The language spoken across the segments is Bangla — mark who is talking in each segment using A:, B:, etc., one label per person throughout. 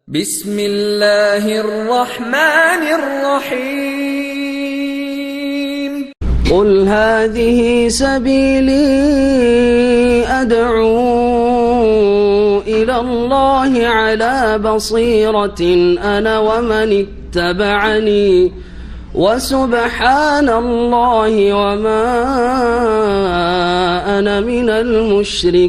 A: بسم الله الرحمن الرحيم
B: قل هذه سبيلي أدعو إلى الله على بصيرة أنا ومن اتبعني وسبحان الله وما أنا من المشركين.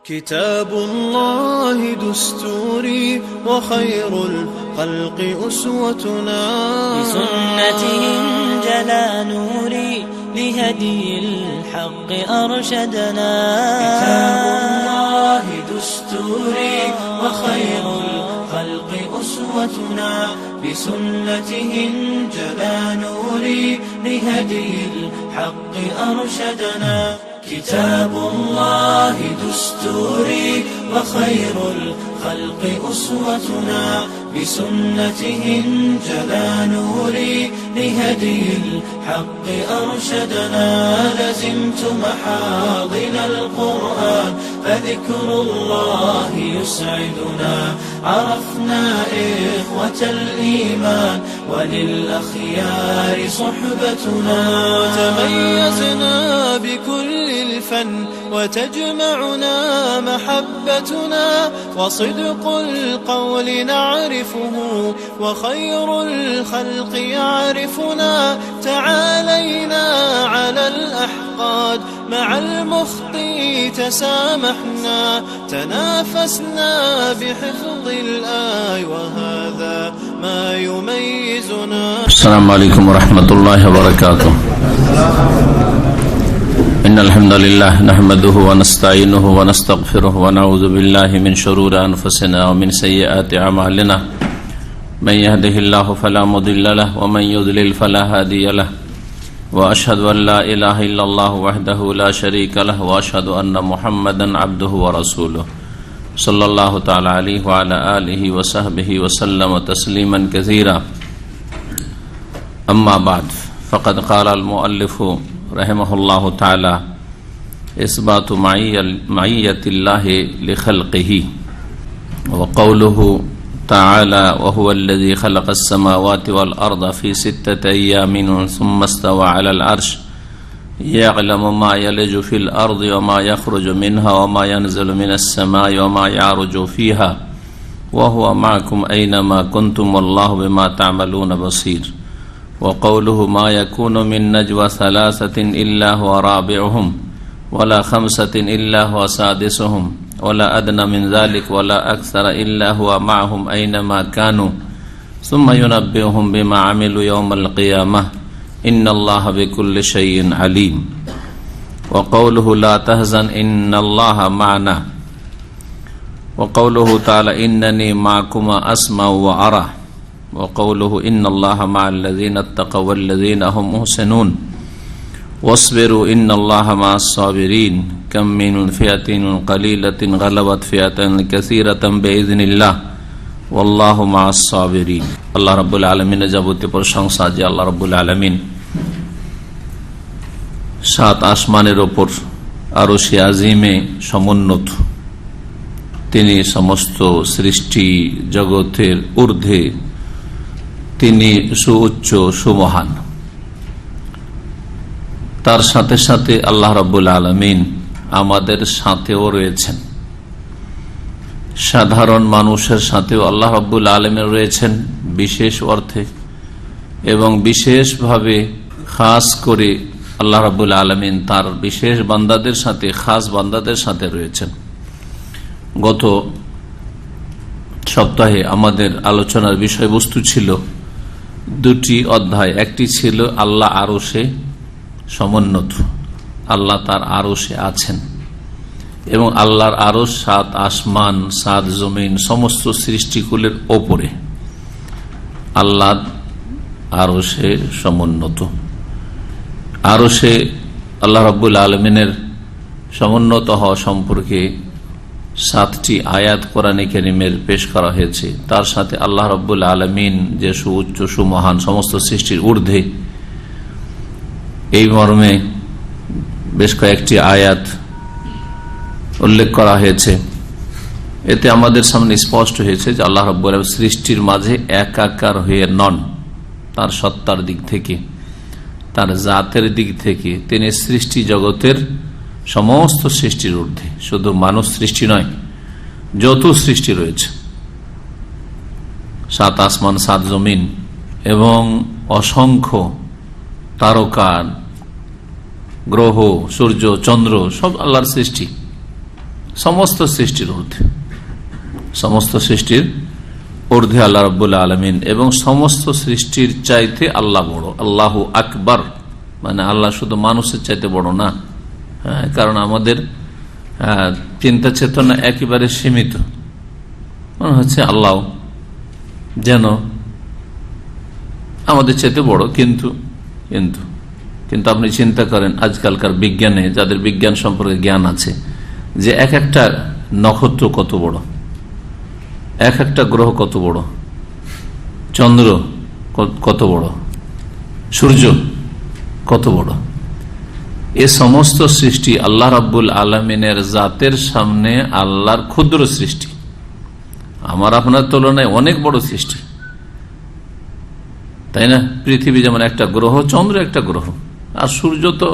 C: كتاب الله دستوري وخير الخلق أسوتنا،
D: بسنته انجلى نوري لهدي الحق أرشدنا.
C: كتاب الله دستوري وخير الخلق أسوتنا، بسنته انجلى نوري لهدي الحق أرشدنا. كتاب الله دستوري وخير الخلق أسوتنا، بسنته انجلى نوري لهدي الحق أرشدنا. لزمت محاضن القرآن فذكر الله يسعدنا. عرفنا إخوة الإيمان وللأخيار صحبتنا، تميزنا بكل الفن وتجمعنا محبتنا، وصدق القول نعرفه وخير الخلق يعرفنا. تعالينا على الأحقاد مع المخطئ تسامحنا، تنافسنا بحفظ الآي وهذا ما يميزنا.
E: السلام عليكم ورحمة الله وبركاته. إن الحمد لله نحمده ونستعينه ونستغفره ونعوذ بالله من شرور أنفسنا ومن سيئات أعمالنا. من يهده الله فلا مضل له ومن يضلل فلا هادي له، وأشهد أن لا إله إلا الله وحده لا شريك له، وأشهد أن محمدا عبده ورسوله صلى الله تعالى عليه وعلى آله وصحبه وسلم تسليما كثيرا. أما بعد، فقد قال المؤلف رحمه الله تعالى: إثبات معية الله لخلقه. وقوله تعالى: وهو الذي خلق السماوات والأرض في 6 أيام ثم استوى على العرش يعلم ما يلج في الأرض وما يخرج منها وما ينزل من السماء وما يعرج فيها وهو معكم أينما كنتم والله بما تعملون بصير. وقوله: ما يكون من نجوى 3 إلا هو رابعهم ولا 5 إلا هو سادسهم ولا أدنى من ذلك ولا أكثر إلا هو معهم أينما كانوا ثم ينبئهم بما عملوا يوم القيامة إن الله بكل شيء عليم. وقوله: لا تحزن إن الله معنا. وقوله تعالى: إنني معكما أسمع وأرى. وقوله: إن الله مع الذين اتقوا والذين هم محسنون واصبروا إن الله مع الصابرين كم من فئة قليلة غلبت فئة كثيرة بإذن الله والله مع الصابرين. আল্লাহ রাব্বুল আলামিনের যাবতীয় প্রশংসা যে আল্লাহ রাব্বুল আলামিন 7 আসমানের ওপর আরশে আজিমে সমুন্নত। তিনি সমস্ত সৃষ্টি জগতের ঊর্ধ্বে, তিনি সুউচ্চ সুমহান। তার সাথে সাথে আল্লাহ রাব্বুল আলামিন আমাদের সাথেও রয়েছেন। সাধারণ মানুষের সাথেও আল্লাহ রাব্বুল আলামিন রয়েছেন বিশেষ অর্থে, এবং বিশেষভাবে খাস করে আল্লাহ রাব্বুল আলামিন তার বিশেষ বান্দাদের সাথে, খাস বান্দাদের সাথে রয়েছেন। গত সপ্তাহে আমাদের আলোচনার বিষয়বস্তু ছিল 2টি অধ্যায়। একটি ছিল আল্লাহ আরশে সমুন্নত, আল্লাহ তার আরশে আছেন, এবং আল্লাহর আরশ 7 আসমান 7 জমিন সমস্ত সৃষ্টিকুলের ওপরে আল্লাহ আরশে সমুন্নত। আরশে আল্লাহ রাব্বুল আলামিনের সমুন্নত হওয়া সম্পর্কে 7টি আয়াত কোরআনে কারীমের পেশ করা হয়েছে। তার সাথে আল্লাহ রাব্বুল আলামিন যে সুউচ্চ সুমহান, সমস্ত সৃষ্টির ঊর্ধ্বে, এই মর্মে বেশ কয়েকটি আয়াত উল্লেখ করা হয়েছে। এতে আমাদের সামনে স্পষ্ট হয়েছে যে আল্লাহ রাব্বুল আলামিন সৃষ্টির মাঝে একাকার হয়ে নন। তার সত্তার দিক থেকে, তার জাতের দিক থেকে তিনি সৃষ্টি জগতের সমস্ত সৃষ্টির ঊর্ধ্বে। শুধু মানুষ সৃষ্টি নয়, যত সৃষ্টি রয়েছে, 7 আসমান 7 জমিন এবং অসংখ্য তারকা, গ্রহ, সূর্য, চন্দ্র সব আল্লাহর সৃষ্টি। সমস্ত সৃষ্টির ঊর্ধ্বে, সমস্ত সৃষ্টির ঊর্ধ্বে আল্লাহ রাব্বুল আলামিন, এবং সমস্ত সৃষ্টির চাইতে আল্লাহ বড়। আল্লাহু আকবার, মানে আল্লাহ শুধু মানুষের চাইতে বড় না। কারণ আমাদের চিন্তা চেতনা একেবারে সীমিত, মনে হচ্ছে আল্লাহ যেন আমাদের চাইতে বড়। কিন্তু কিন্তু কিন্তু আপনি চিন্তা করেন আজকালকার বিজ্ঞানে, যাদের বিজ্ঞান সম্পর্কে জ্ঞান আছে, যে এক একটা নক্ষত্র কত বড়, এক একটা গ্রহ কত বড়, চন্দ্র কত বড়, সূর্য কত বড়। এ সমস্ত সৃষ্টি আল্লাহ রাব্বুল আলামিনের জাতের সামনে আল্লাহর ক্ষুদ্র সৃষ্টি। আমার আপনার তুলনায় অনেক বড় সৃষ্টি, তাই না? পৃথিবী যেমন একটা গ্রহ, চন্দ্র একটা গ্রহ, আর সূর্য তো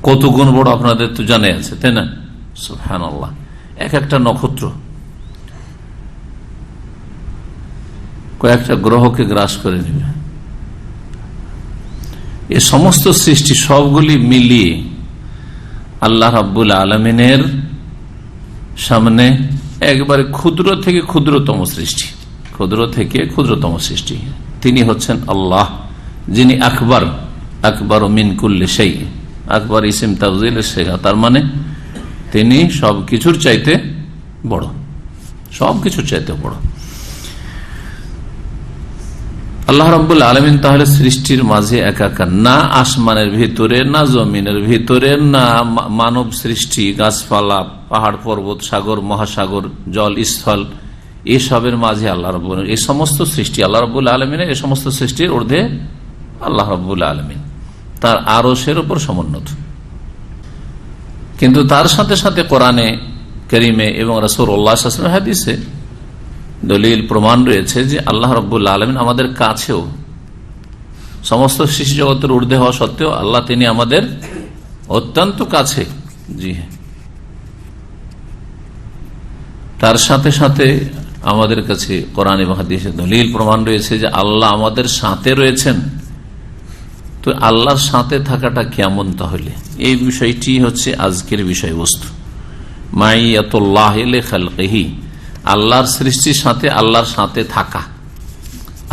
E: কত গুণ বড় আপনাদের তো জানা আছে, তাই না? সুবহানাল্লাহ, এক একটা নক্ষত্র কয়েকটা গ্রহকে গ্রাস করে নেবে। এ সমস্ত সৃষ্টি সবগুলি মিলিয়ে আল্লাহ রাব্বুল আলামিনের সামনে একবারে ক্ষুদ্র থেকে ক্ষুদ্রতম সৃষ্টি, ক্ষুদ্র থেকে ক্ষুদ্রতম সৃষ্টি। তিনি হচ্ছেন আল্লাহ, যিনি আকবর, আকবর মিন কুল্লি শাই। আকবর ইসিম তাফজিল শেখা, তার মানে তিনি সবকিছুর চাইতে বড়, সবকিছুর চাইতে বড়। আল্লাহ রাব্বুল আলামিন তাহলে সৃষ্টির মাঝে একাকার, না আসমানের ভিতরে, না জমিনের ভিতরে, না মানব সৃষ্টি, গাছপালা, পাহাড় পর্বত, সাগর মহাসাগর, জল স্থল, এসবের মাঝে আল্লাহ রাব্বুল, এই সমস্ত সৃষ্টি আল্লাহ রাব্বুল আলামিনের, এই সমস্ত সৃষ্টির ঊর্ধ্বে আল্লাহ রাব্বুল আলামিন, তার আরশের উপর সমুন্নত। কিন্তু তার সাথে সাথে কোরআনে কারীমে এবং রাসূলুল্লাহ সাল্লাল্লাহু আলাইহি ওয়াসাল্লাম হাদিসে দলিল প্রমাণ রয়েছে যে আল্লাহ রাব্বুল আলামিন আমাদের কাছেও, সমস্ত সৃষ্টি জগতের ঊর্ধ্বে হওয়া সত্ত্বেও আল্লাহ তিনি আমাদের অত্যন্ত কাছে। জি হ্যাঁ, তার সাথে সাথে আমাদের কাছে কোরআন এবং হাদিসে দলিল প্রমাণ রয়েছে যে আল্লাহ আমাদের সাথে রয়েছেন। তো আল্লাহর সাথে থাকাটা কেমন? তাহলে এই বিষয়টি হচ্ছে আজকের বিষয়বস্তু, মাইয়াতুল্লাহ লি খালকিহি, আল্লাহর সৃষ্টির সাথে আল্লাহর সাথে থাকা।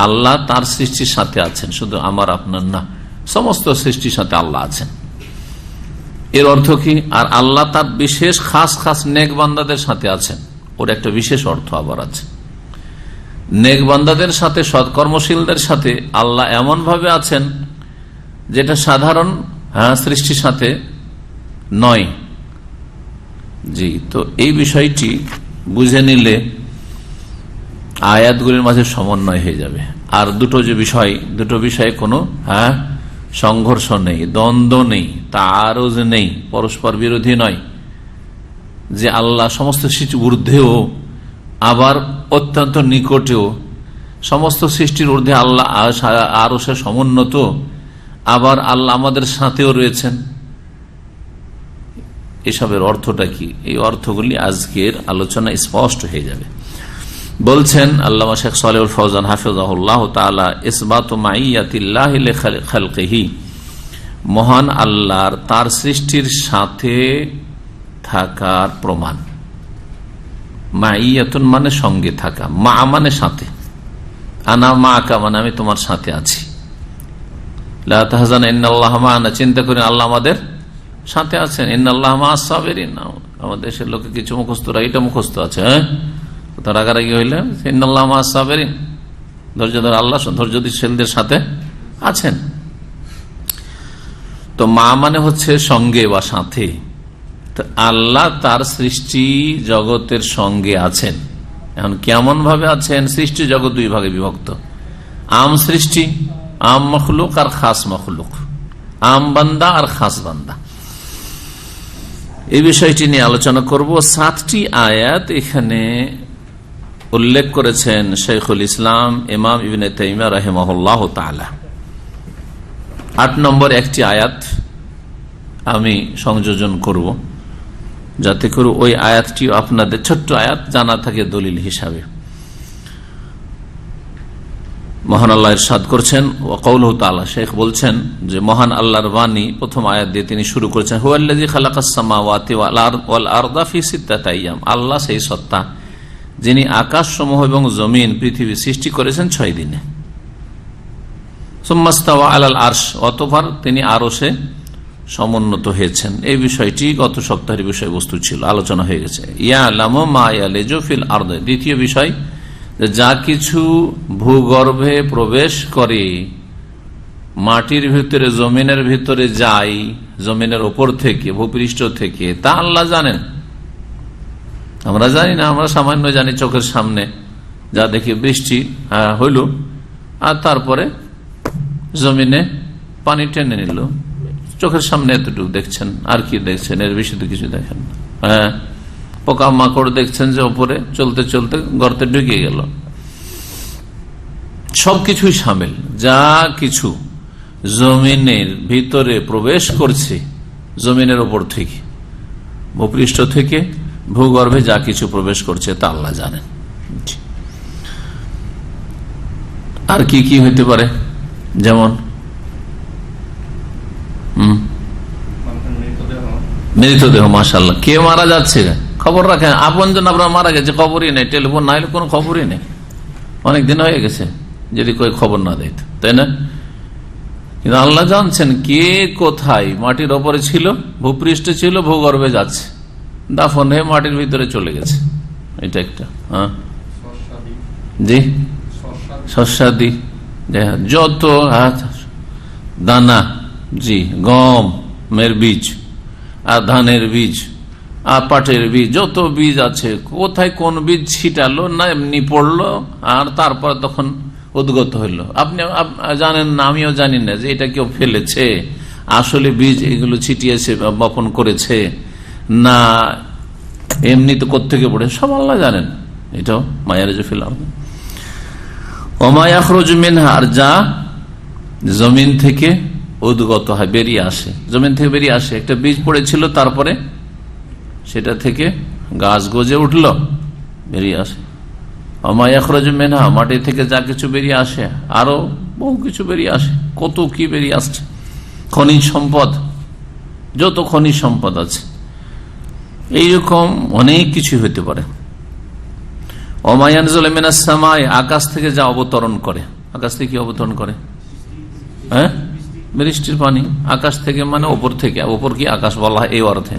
E: আল্লাহ তার সৃষ্টির সাথে আছেন, শুধু আমার আপনার না, সমস্ত সৃষ্টির সাথে আল্লাহ আছেন। এর অর্থ কি? আর আল্লাহ তার বিশেষ খাস খাস নেক বান্দাদের সাথে আছেন, ওর একটা বিশেষ অর্থ আবার আছে। নেক বান্দাদের সাথে, সৎকর্মশীলদের সাথে আল্লাহ এমন ভাবে আছেন যেটা সাধারণ সৃষ্টির সাথে নয়। জি, তো এই বিষয়টি বুঝে নিলে আয়াতগুলির মাঝে সমন্বয় হয়ে যাবে। আর দুটো বিষয়ে কোনো সংঘর্ষ নেই, দ্বন্দ্ব নেই, তারুজ নেই, পরস্পর বিরোধী নয়। যে আল্লাহ সমস্ত সৃষ্টির ঊর্ধ্বেও, আবার অত্যন্ত নিকটেও, সমস্ত সৃষ্টির ঊর্ধ্বে আল্লাহ আরো সে সমুন্নত, আবার আল্লাহ আমাদের সাথেও রয়েছেন। এসবের অর্থটা কি? এই অর্থগুলি আজকের আলোচনা স্পষ্ট হয়ে যাবে। বলছেন আল্লামা শেখ সালেহুল ফওজান হাফিজাহুল্লাহ তাআলা, ইসবাতু মাইয়াতিল্লাহি লিখালকিহি, মহান আল্লাহর তার সৃষ্টির সাথে থাকার প্রমাণ। মাইয়াতুন মানে সঙ্গে থাকা, মা মানে সাথে, আনা মাকা মানে আমি তোমার সাথে আছি। লা তাহজান ইন্নাল্লাহা মা'ানা, চিন্তা করেন আল্লাহ আমাদের সাথে আছেন। ইন্নাল্লাহা মা'আস সাবিরিন, আমাদের দেশের লোকে কিছু মুখস্থরা এটা মুখস্থ আছে, তার রাগারাগি হইলে ইন্নাল্লাহা মা'আস সাবিরিন, ধৈর্যধর আল্লাহ ধৈর্যশীলদের সাথে আছেন। তো মা মানে হচ্ছে সঙ্গে বা সাথে। তো আল্লাহ তার সৃষ্টি জগতের সঙ্গে আছেন। এখন কেমন ভাবে আছেন? সৃষ্টি জগৎ দুই ভাগে বিভক্ত, আম সৃষ্টি, আম মখলুক আর খাস মখলুক, আম বান্দা আর খাস বান্দা। এই বিষয়টি নিয়ে আলোচনা করব। 7টি আয়াত এখানে উল্লেখ করেছেন শেখুল ইসলাম ইমাম ইবনে তাইমিয়া রাহিমাহুল্লাহ তাআলা। 8 নম্বর একটি আয়াত আমি সংযোজন করব, যাতে করে ওই আয়াতটি আপনাদের ছোট্ট আয়াত জানা থাকে দলিল হিসাবে। মহান আল্লাহ ইরশাদ করছেন ওয়া কাউলুহু তাআলা, শেখ বলছেন যে মহান আল্লাহর বাণী প্রথম আয়াত দিয়ে তিনি শুরু করেছেন, হুয়াল্লাযী খালাকাস সামাওয়াতি ওয়াল আরদা ফি সিত্তাতি আইয়াম, আল্লাহ সেই সত্তা যিনি আকাশসমূহ এবং জমিন পৃথিবী সৃষ্টি করেছেন 6 দিনে। সুম্মা ইস্তাওয়া আলাল আরশ, অতঃপর তিনি আরশে সমুন্নত হয়েছেন। এই বিষয়টি গত সপ্তাহের বিষয়বস্তু ছিল, আলোচনা হয়ে গেছে। ইয়ালামু মা ইয়ালিজু ফিল আরদি, দ্বিতীয় বিষয় যা কিছু ভূগর্ভে প্রবেশ করে, মাটির ভিতরে জমিনের ভিতরে যায়, জমিনের ওপর থেকে ভূপৃষ্ঠ থেকে, তা আল্লাহ জানেন। আমরা জানি না, আমরা সামান্য জানি চোখের সামনে যা দেখি বৃষ্টি হইল আর তারপরে জমিনে পানি টেনে নিল, চোখের সামনে এতটুকু দেখছেন, আর কি দেখছেন? এর বেশি তো কিছু দেখেন না। হ্যাঁ, পোকা মাকড় দেখছেন যে ওপরে চলতে চলতে গর্তে ঢুকে গেল। সবকিছুই সামিল, যা কিছু জমিনের ভিতরে প্রবেশ করছে, জমিনের ওপর থেকে ভূপৃষ্ঠ থেকে ভূগর্ভে যা কিছু প্রবেশ করছে তা আল্লাহ জানেন। আর কি কি হইতে পারে? যেমন মৃতদেহ, মাশাআল্লাহ, কে মারা যাচ্ছে খবর রাখেন, আপনজন আপনার মারা গেছে খবরই নেই, টেলিফোন না হলে কোনো খবরই নেই, অনেকদিন হয়ে গেছে যদি কই খবর না দিত, তাই না? কিন্তু আল্লাহ জানছেন কে কোথায়, মাটির ওপরে ছিল, ভূপৃষ্ঠে ছিল, ভূগর্ভে যাচ্ছে, দাফন হয়ে মাটির ভিতরে চলে গেছে। এটা একটা। হ্যাঁ জি, শস্যাদি, যত দানা, জি, গমের বীজ আর ধানের বীজ আর পাটের বীজ, যত বীজ আছে, কোথায় কোন বীজ ছিটালো না এমনি পড়লো আর তারপর তখন উদ্গত হইল। আপনি জানেন না, আমিও জানি না যে এটা কেউ ফেলেছে, আসলে বীজ এগুলো ছিটিয়েছে, বপন করেছে না এমনি তো কোত্থেকে পড়ে, সব আল্লাহ জানেন। এটাও মায়ারজু ফিল আরদ ওয়া মা ইয়াখরুজু মিনহা, আর যা জমিন থেকে উদ্গত হয়, বেরিয়ে আসে, জমিন থেকে বেরিয়ে আসে। একটা বীজ পড়েছিল, তারপরে সেটা থেকে গাছ গজে উঠলো, বেরিয়ে আসে। ওয়া মা ইয়াখরুজু মিনহা, মাটি থেকে যা কিছু বেরিয়ে আসে, আরো বহু কিছু বেরিয়ে আসে, কত কি বেরিয়ে আসছে। খনিজ সম্পদ, যত খনিজ সম্পদ আছে, এইরকম অনেক কিছু হইতে পারে। ওয়া মা ইয়ানজিলু মিনাস সামাই, আকাশ থেকে যা অবতরণ করে, আকাশ থেকে কি অবতরণ করে? হ্যাঁ, বৃষ্টির পানি আকাশ থেকে, মানে ওপর থেকে, ওপর কি আকাশ বলা হয় এই অর্থে।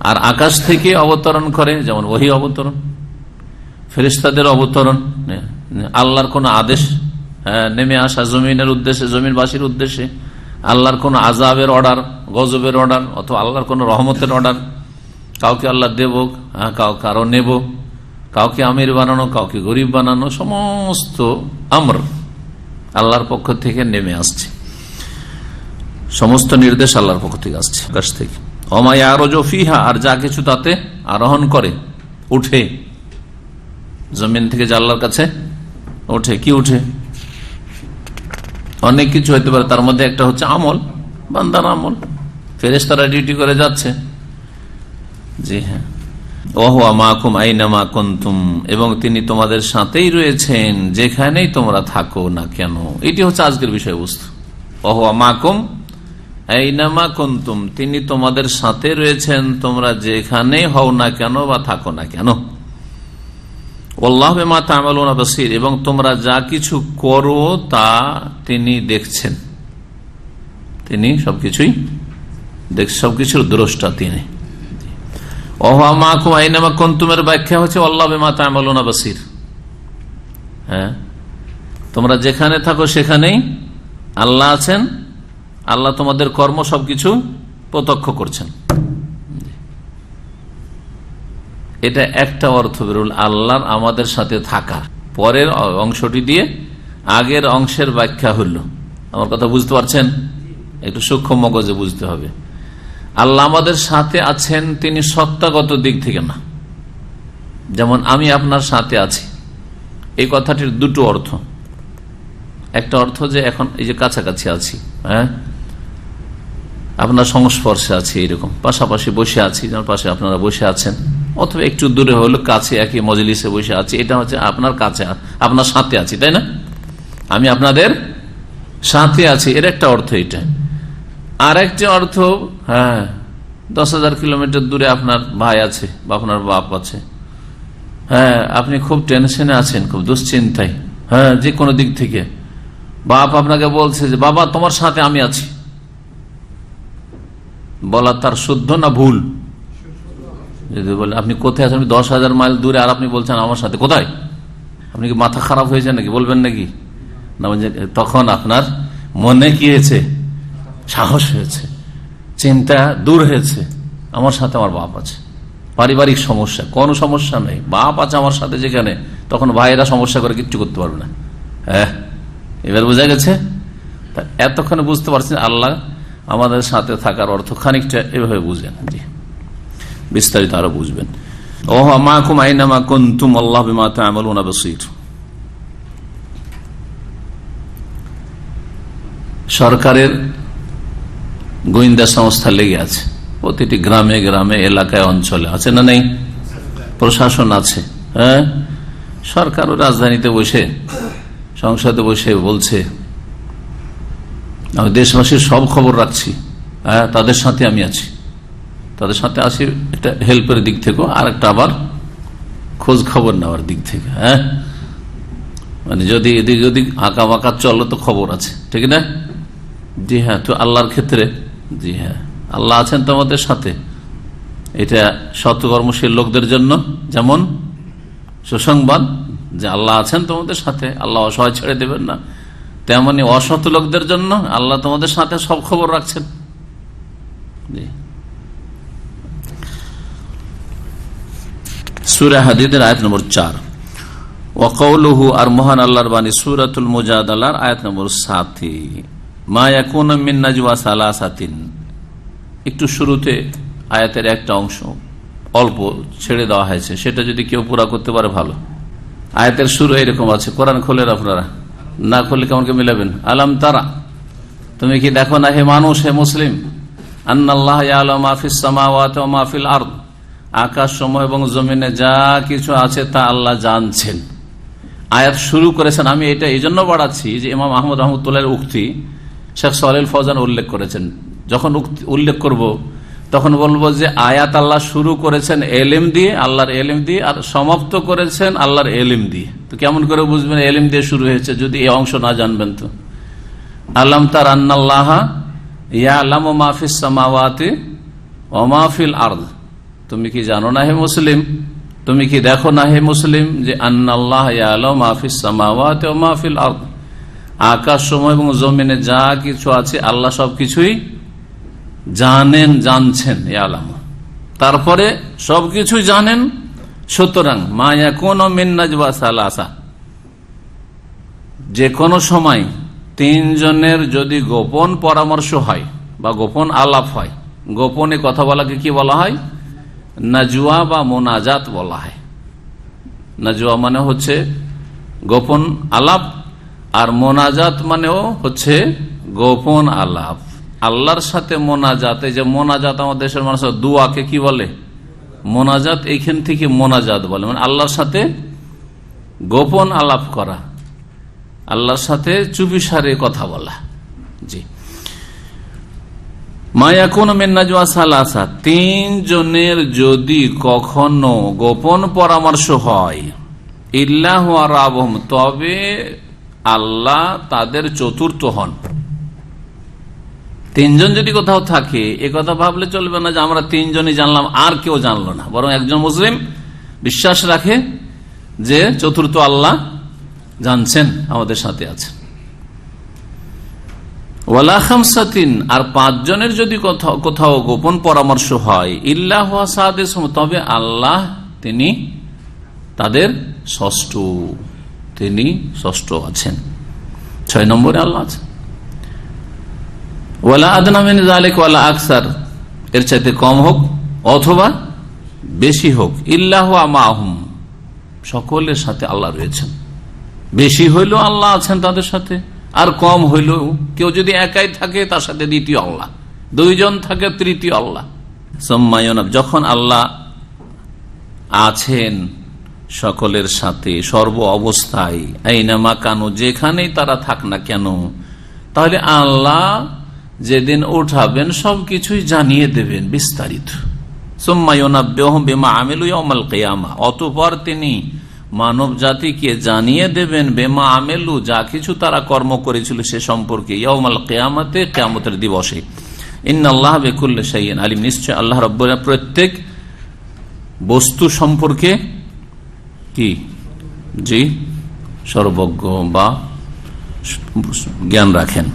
E: আর আকাশ থেকে অবতরণ করে, যেমন ওহী অবতরণ, ফেরেশতাদের অবতরণ, আল্লাহর কোন আদেশ নেমে আসা জমিনের উদ্দেশ্যে, জমিনবাসীর উদ্দেশ্যে, আল্লাহর কোন আযাবের অর্ডার, গজবের অর্ডার, অথবা আল্লাহর কোন রহমতের অর্ডার, কাউকে আল্লাহ দেব, কাউকে আরো নেব, কাউকে আমির বানানো, কাউকে গরিব বানানো, সমস্ত আমর আল্লাহর পক্ষ থেকে নেমে আসছে, সমস্ত নির্দেশ আল্লাহর পক্ষ থেকে আসছে আকাশ থেকে। ওয়া মা ইয়ারজু ফিহা, আর যা কিছু তাতে আরোহণ করে, উঠে, জমিন থেকে যা আল্লাহর কাছে ওঠে, কি উঠে? অনেক কিছু হইতে পারে, তার মধ্যে একটা হচ্ছে আমল, বান্দার আমল, ফেরেশতারা ডিউটি করে যাচ্ছে। জি হ্যাঁ, ওয়া হুয়া মাকুম আইনামা কুনতুম, এবং তিনি তোমাদের সাথেই রয়েছেন যেখানেই তোমরা থাকো না কেন। এটি হচ্ছে আজকের বিষয়বস্তু। ওয়া হুয়া মাকুম আইনামা কুনতুম, তিনি তোমাদের সাথে রয়েছেন তোমরা যেখানেই হও না কেন বা থাকো না কেন। আল্লাহু বিমা তা'মালুনা বাসীর, এবং তোমরা যা কিছু করো তা তিনি দেখছেন, তিনি সবকিছুই সবকিছুর দ্রষ্টা তিনি। ওয়া হুয়া মাকুম আইনামা কুনতুমের ব্যাখ্যা হচ্ছে আল্লাহু বিমা তা'মালুনা বাসীর। হ্যাঁ, তোমরা যেখানে থাকো সেখানেই আল্লাহ আছেন, আল্লাহ তোমাদের কর্ম সবকিছু প্রত্যক্ষ করছেন। এটা একটা অর্থ বেরোল আল্লাহর আমাদের সাথে থাকা। পরের অংশটি দিয়ে আগের অংশের ব্যাখ্যা হইল। আমার কথা বুঝতে পারছেন? একটু সূক্ষ্ম মগজে বুঝতে হবে। আল্লাহ আমাদের সাথে আছেন তিনি সত্তাগত দিক থেকে না, যেমন আমি আপনার সাথে আছি, এই কথাটির দুটো অর্থ। একটা অর্থ যে এখন এই যে কাছাকাছি আছি, হ্যাঁ, আপনার সংস্পর্শে আছি, এরকম পাশাপাশি বসে আছি, যেমন পাশে আপনারা বসে আছেন, অথবা একটু দূরে হলো কাছে একই মজলিসে বসে আছি, এটা হচ্ছে আপনার কাছে, আপনার সাথে আছি, তাই না? আমি আপনাদের সাথে আছি, এর একটা অর্থ এটা। আর একটি অর্থ, হ্যাঁ, 10,000 কিলোমিটার দূরে আপনার ভাই আছে বা আপনার বাপ আছে, হ্যাঁ, আপনি খুব টেনশনে আছেন, খুব দুশ্চিন্তায়, হ্যাঁ, যে কোনো দিক থেকে বাপ আপনাকে বলছে যে বাবা তোমার সাথে আমি আছি, বলা তার শুদ্ধ না ভুল? যদি বলে আপনি কোথায় আছেন, 10,000 মাইল দূরে, আর আপনি বলছেন আমার সাথে, কোথায়? আপনি কি মাথা খারাপ হয়েছে নাকি? বলবেন নাকি? না, তখন আপনার মনে কি হয়েছে? সাহস হয়েছে, চিন্তা দূর হয়েছে, আমার সাথে আমার বাপ আছে। পারিবারিক সমস্যা, কোনো সমস্যা নেই, বাপ আছে আমার সাথে যেখানে, তখন ভাইয়েরা সমস্যা করে কিচ্ছু করতে পারবে না। হ্যাঁ, এবার বোঝা গেছে? এতক্ষণে বুঝতে পারছেন আল্লাহ আমাদের সাথে থাকার অর্থ খানিকটা এভাবে বুঝেন, জি, বিস্তারিত আরো বুঝবেন। ওয়া মাকুম আইনামা কুনতুম আল্লাহু বিমা তা'মালুনা বাসীর। সরকারের গোয়েন্দা সংস্থা লেগে আছে প্রতিটি গ্রামে গ্রামে, এলাকায়, অঞ্চলে, আছে না নেই? প্রশাসন আছে, হ্যাঁ। সরকারও রাজধানীতে বসে, সংসদে বসে বলছে আমি দেশবাসীর সব খবর রাখছি, হ্যাঁ, তাদের সাথে আমি আছি, তাদের সাথে আছি, একটা হেল্পের দিক থেকে, আর একটা আবার খোঁজ খবর নেওয়ার দিক থেকে, হ্যাঁ, মানে যদি এদিক ওদিক আঁকা বাঁকা চলো তো খবর আছে, ঠিক না? জি হ্যাঁ, তো আল্লাহর ক্ষেত্রে, জি হ্যাঁ, আল্লাহ আছেন তোমাদের সাথে, এটা সৎকর্মশীল লোকদের জন্য যেমন সুসংবাদ যে আল্লাহ আছেন তোমাদের সাথে, আল্লাহ অসহায় ছেড়ে দেবেন না, তেমনি অসৎ লোকদের জন্য আল্লাহ তোমাদের সাথে সব খবর রাখছেন। জি, সূরা হাদীদের আয়াত নম্বর 4। ওয়া কওলুহু, আর মহান আল্লাহর বাণী সূরাতুল মুজাদালার আয়াত নম্বর 7, মা ইয়াকুনু মিন নাজওয়া সালাসাতিন। একটু শুরুতে আয়াতের একটা অংশ অল্প ছেড়ে দেওয়া হয়েছে, সেটা যদি কেউ পুরা করতে পারে ভালো। আয়াতের শুরু এরকম আছে, কোরআন খোলেন আপনারা, না খুললে কেমন কে মিলাবেন? আলাম তারা, তুমি কি দেখো না হে মানুষ, হে মুসলিম, আন্নাল্লাহ ইয়ালামু মা ফিস সামাওয়াতি ওয়া মা ফিল আরদ, আকাশ সমূহ এবং জমিনে যা কিছু আছে তা আল্লাহ জানছেন। আয়াত শুরু করেছেন, আমি এটা এই জন্য বাড়াচ্ছি যে ইমাম আহমদ রহমতুল্লাহর উক্তি শেখ সালেহ ফৌজান উল্লেখ করেছেন। যখন উল্লেখ করব তখন বলবো যে আয়াত আল্লাহ শুরু করেছেন এলেম দিয়ে, আল্লাহর এলেম দিয়ে, আর সমাপ্ত করেছেন আল্লাহর এলেম দিয়ে। তো কেমন করে বুঝবেন এলেম দিয়ে শুরু হয়েছে যদি এই অংশ না জানবেন? তো আলাম তার আন্নাল্লাহা ইয়ালামু মা ফিস সামাওয়াতি ওয়া মা ফিল আরদ, তুমি কি জানো না হে মুসলিম, তুমি কি দেখো না হে মুসলিম, যে আন্নাল্লাহ ইয়ালামু মা ফিস সামাওয়াতি ওয়া মা ফিল আরদ, আকাশ সমূহ এবং জমিনে যা কিছু আছে আল্লাহ সবকিছুই জানেন, জানছেন, ইয়ালামু, তারপরে সবকিছু জানেন। সুতরাং মা ইয়াকুনু মিন নাজওয়া সালাসা, যে কোনো সময় তিনজনের যদি গোপন পরামর্শ হয় বা গোপন আলাপ হয়, গোপনে কথা বলাকে কি বলা হয়? নাজওয়া বা মোনাজাত বলা হয়। নাজওয়া মানে হচ্ছে গোপন আলাপ, আর মোনাজাত মানেও হচ্ছে গোপন আলাপ। আল্লাহর সাথে মোনাজাত, এই যে মোনাজাত আমাদের দেশের মানুষ দুয়াকে কি বলে? মোনাজাত, এইখান থেকে মোনাজাত বলে, মানে আল্লাহর সাথে গোপন আলাপ করা, আল্লাহর সাথে চুপিসারে কথা বলা। জি, মা ইয়াকুনু মিন নাজওয়া সালাসা, তিনজনের যদি কখনো গোপন পরামর্শ হয়, ইল্লা হুয়া রাবুহুম, তবে আল্লাহ তাদের চতুর্থ হন। তিনজন যদি কোথাও থাকে, এ কথা ভাবলে চলবে না যে আমরা তিনজনই জানলাম আর কেউ জানলো না, বরং একজন মুসলিম বিশ্বাস রাখে যে চতুর্থ আল্লাহ জানছেন, আমাদের সাথে আছেন। ওয়ালা খামসাতিন, আর পাঁচজনের যদি কোথাও গোপন পরামর্শ হয়, ইল্লা হুয়া সাদিসুহুম, তবে আল্লাহ তিনি তাদের ষষ্ঠ, তিনি ষষ্ঠ আছেন, 6 নম্বরে আল্লাহ আছেন। ওয়ালা আদনা মিন যালিক ওয়ালা আকসার, এর চাইতে কম হোক অথবা বেশি হোক, ইল্লা হুয়া মাহুম, সকলের সাথে আল্লাহ রয়েছেন। বেশি হইলেও আল্লাহ আছেন তাদের সাথে, আর কম হইলেও কেউ যদি একাই থাকে তার সাথে দ্বিতীয় আল্লাহ, দুইজন থাকে তৃতীয় আল্লাহ। যখন আল্লাহ আছেন সকলের সাথে সর্ব অবস্থায়, আইনামা কানু, যেখানেই তারা থাক না কেন, তাহলে আল্লাহ যেদিন উঠাবেন সবকিছুই জানিয়ে দেবেন বিস্তারিত। অতঃপর তিনি মানব জাতিকে জানিয়ে দেবেন বেমা আমেলু, যা কিছু তারা কর্ম করেছিল সে সম্পর্কে, ইয়াউমাল কিয়ামতে, কিয়ামতের দিবসে। ইন্নাল্লাহ বিকুল্লি শাইইন আলিম, নিশ্চয় আল্লাহ রাব্বুল প্রত্যেক বস্তু সম্পর্কে কি জি সর্বজ্ঞ বা জ্ঞান রাখেন,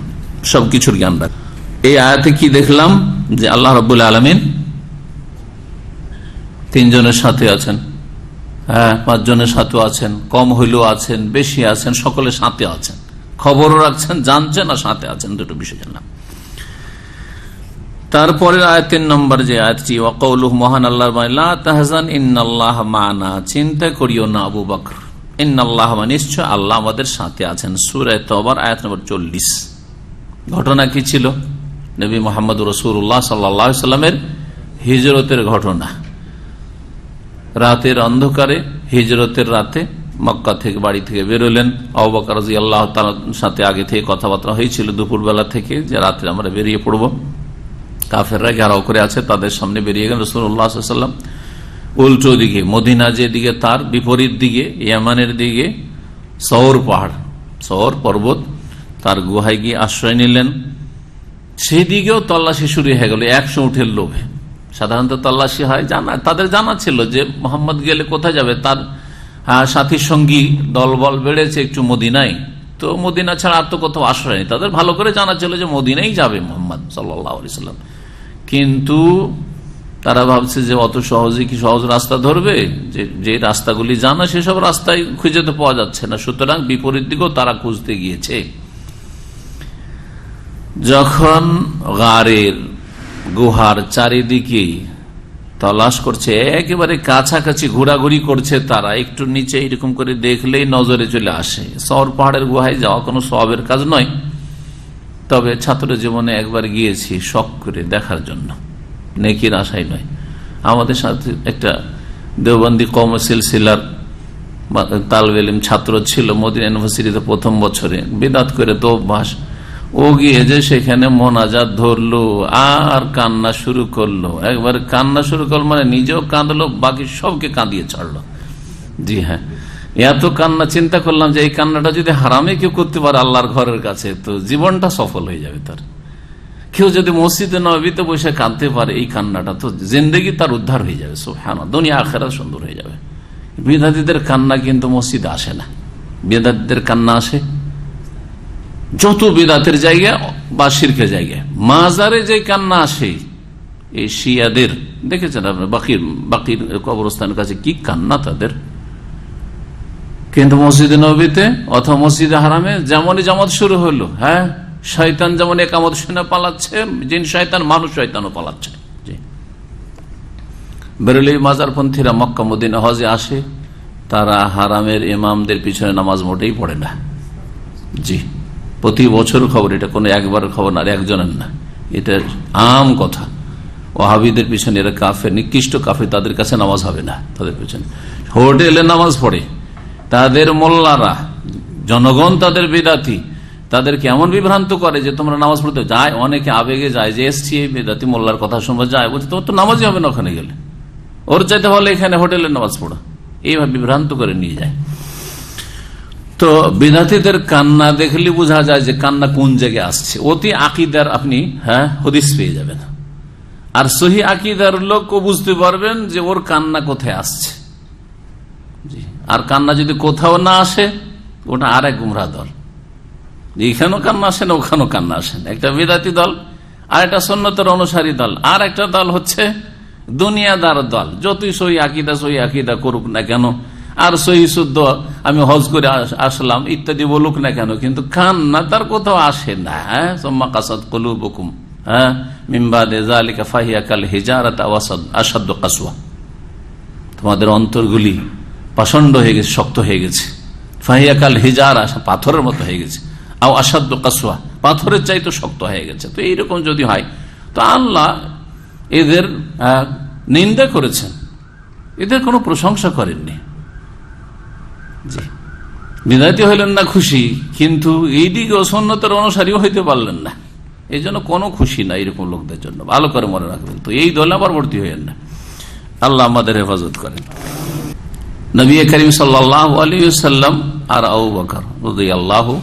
E: সবকিছুর জ্ঞান রাখেন। এই আয়াতে কি দেখলাম যে আল্লাহ রাব্বুল আলামিন তিনজনের সাথে আছেন, হ্যাঁ, পাঁচজনের সাথে আছেন, কম হইলেও আছেন, বেশি আছেন, সকলের সাথে আছেন, খবরও রাখছেন, জানছেন, আর সাথে আছেন। দুটো বিষয় জানলাম। তারপরে আয়াতের নম্বর যে আয়াতটি, ওয়াকাউলুহু, মহান আল্লাহর বাণী, লা তাহজান ইন্নাল্লাহ মা'না, চিন্তা করিও না আবু বকর, ইন্নাল্লাহ, নিশ্চয় আল্লাহ আমাদের সাথে আছেন। সূরা তাওবার আয়াত নম্বর 40। ঘটনা কি ছিল? নবী মুহাম্মদ রাসূলুল্লাহ সাল্লাল্লাহু আলাইহি সাল্লামের হিজরতের ঘটনা। রাতের অন্ধকারে, হিজরতের রাতে মক্কা থেকে বাড়ি থেকে বেরোলেন। আবু বকর রাদিয়াল্লাহু তাআলার সাথে আগে থেকে কথাবার্তা হয়েছিল দুপুরবেলা থেকে, যে রাতে আমরা বেরিয়ে পড়ব। কাফেররা ঘেরাও করে আছে, তাদের সামনে বেরিয়ে গেলেন রাসূলুল্লাহ সাল্লাল্লাহু আলাইহি ওয়াসাল্লাম। উল্টো দিকে মদিনা যেদিকে, তার বিপরীত দিকে ইয়ামানের দিকে সওর পাহাড়, সওর পর্বত, তার গুহায় গিয়ে আশ্রয় নিলেন। সেই দিকেও তল্লাশি শুরু হয়ে গেল 100 উঠের লোভে। সাধারণত তল্লাশি হয়, তাদের জানা ছিল যে মোহাম্মদ গেলে কোথায় যাবে, তার সাথী সঙ্গী দলবল বেড়েছে একটু মদিনায়, তো মদিনা ছাড়া আর তো কোথাও আশ্রয় নেই। তাদের ভালো করে জানা ছিল যে মদিনাই যাবে মোহাম্মদ সাল্লাল্লাহু আলাইহি সাল্লাম। কিন্তু তারা ভাবছে যে অত সহজে কি সহজ রাস্তা ধরবে, যে রাস্তাগুলি জানা সেসব রাস্তায় খুঁজে তো পাওয়া যাচ্ছে না। সুতরাং বিপরীত দিকেও তারা খুঁজতে গিয়েছে। যখন গারের গুহার চারিদিকে তলাশ করছে, একেবারে কাছাকাছি ঘোরাঘুরি করছে তারা, একটু নিচে এরকম করে দেখলেই নজরে চলে আসে। সওর পাহাড়ের গুহায় যাওয়া কোনো সওয়াবের কাজ নয়, তবে ছাত্র জীবনে একবার গিয়েছি শখ করে দেখার জন্য, নেকির আশাই নয়। আমাদের সাথে একটা দেওবন্দি কওম সিলসিলার তালেবে ইলম ছাত্র ছিল মদিনা ইউনিভার্সিটিতে প্রথম বছরে, বিদআত করে তো অভ্যাস। ও গিয়ে যে সেখানে মোনাজাত ধরলো আর কান্না শুরু করলো, একবার কান্না শুরু করলো মানে নিজেও কাঁদলো, বাকি সবকে কাঁদিয়ে ছাড়লো। জি হ্যাঁ, এত কান্না। চিন্তা করলাম যে এই কান্নাটা যদি হারামে কেউ করতে পারে আল্লাহর ঘরের কাছে, তো জীবনটা সফল হয়ে যাবে তার। কেউ যদি মসজিদে নববীতে বসে কাঁদতে পারে, এই কান্নাটা তো জিন্দেগি তার উদ্ধার হয়ে যাবে, সুবহানাল্লাহ, দুনিয়া আখিরাত সুন্দর হয়ে যাবে। বিদাতীদের কান্না কিন্তু মসজিদে আসে না, বিদাতীদের কান্না আসে যত বিদাতের জায়গা বা শিরকের জায়গায়। মাজারে যে কান্না আসে এই শিয়াদের, দেখেছেন আপনার বাকির কবরস্থানের কাছে কি কান্না তাদের। কিন্তু মসজিদে নববীতে অথবা মসজিদে হারামে যেমনই জামাত শুরু হলো, হ্যাঁ, শয়তান যেমন একামত শুনে পালাচ্ছে, জিন শয়তান, মানুষ শয়তানও পালাচ্ছে। জি, বেরেলি মাজারপন্থীরা মক্কা মদিনা হজে আসে, তারা হারামের ইমামদের পিছনে নামাজ মোটেই পড়ে না। জি, প্রতি বছর খবর, এটা কোনো একবার খবর না, আর একজনের না, এটা আম কথা। ওয়াহাবিদের পিছনে এরা কাফের, নিকৃষ্ট কাফের, তাদের কাছে নামাজ হবে না। তাদের পিছনে হোটেলে নামাজ পড়ে তাদের মোল্লারা, জনগণ তাদের বিদাতি, তাদেরকে এমন বিভ্রান্ত করে যে তোমরা নামাজ পড়তে যায়। অনেকে আবেগে যায় যে এসছি এই বিদাতি মোল্লার কথা শুনবো, যায়, বলছে তোমার তো নামাজই হবে না ওখানে গেলে, ওর চাইতে হলে এখানে হোটেলে নামাজ পড়ো, এইভাবে বিভ্রান্ত করে নিয়ে যায়। তো বিদাতীদের কান্না দেখলে বোঝা যায় যে কান্না কোন জায়গায় আসছে। অতি আকীদার আপনি হদিস পেয়ে যাবেন, আর সহি আকীদার লোকও বুঝতে পারবেন যে ওর কান্না কোথায় আসছে। আর কান্না যদি কোথাও না আসে, ওটা আর এক গুমরাহ দল। এখানেও কান্না আসে না, ওখানেও কান্না আসে না। একটা বিদাতি দল, আর একটা সুন্নতের অনুসারী দল, আর একটা দল হচ্ছে দুনিয়াদার দল। যতই সহি আকিদা করুক না কেন, আর সহি শুদ্ধ আমি হজ করে আসলাম ইত্যাদি বলুক না কেন, কিন্তু কান্না তার কোথাও আসে না। সুম্মা কাসাত কুলুবুকুম মিন বাদি যালিকা ফাহিয়া কাল হিজারাতি আও আশাদ্দু কাসওয়া, তোমাদের অন্তরগুলি পাষণ্ড হয়ে গেছে, শক্ত হয়ে গেছে। ফাহিয়া কাল হিজারা, পাথরের মতো হয়ে গেছে, আও আসাদ্দ কাসওয়া, পাথরের চাইতে শক্ত হয়ে গেছে। তো এইরকম যদি হয় তো আল্লাহ এদের নিন্দা করেছেন, এদের কোনো প্রশংসা করেননি। জি, বিদায়ী হইলেন না খুশি, কিন্তু এই দিকে সুন্নতের অনুসারীও হইতে পারলেন না, এই জন্য কোনো খুশি না এরকম লোকদের জন্য। ভালো করে মনে রাখবেন, তো এই দলে পরবর্তী হইলেন না। আল্লাহ আমাদের হেফাজত করেন। নবী করিম সাল্লাল্লাহু আলাইহি ওয়াসাল্লাম আর আবু বকর রাদিয়াল্লাহু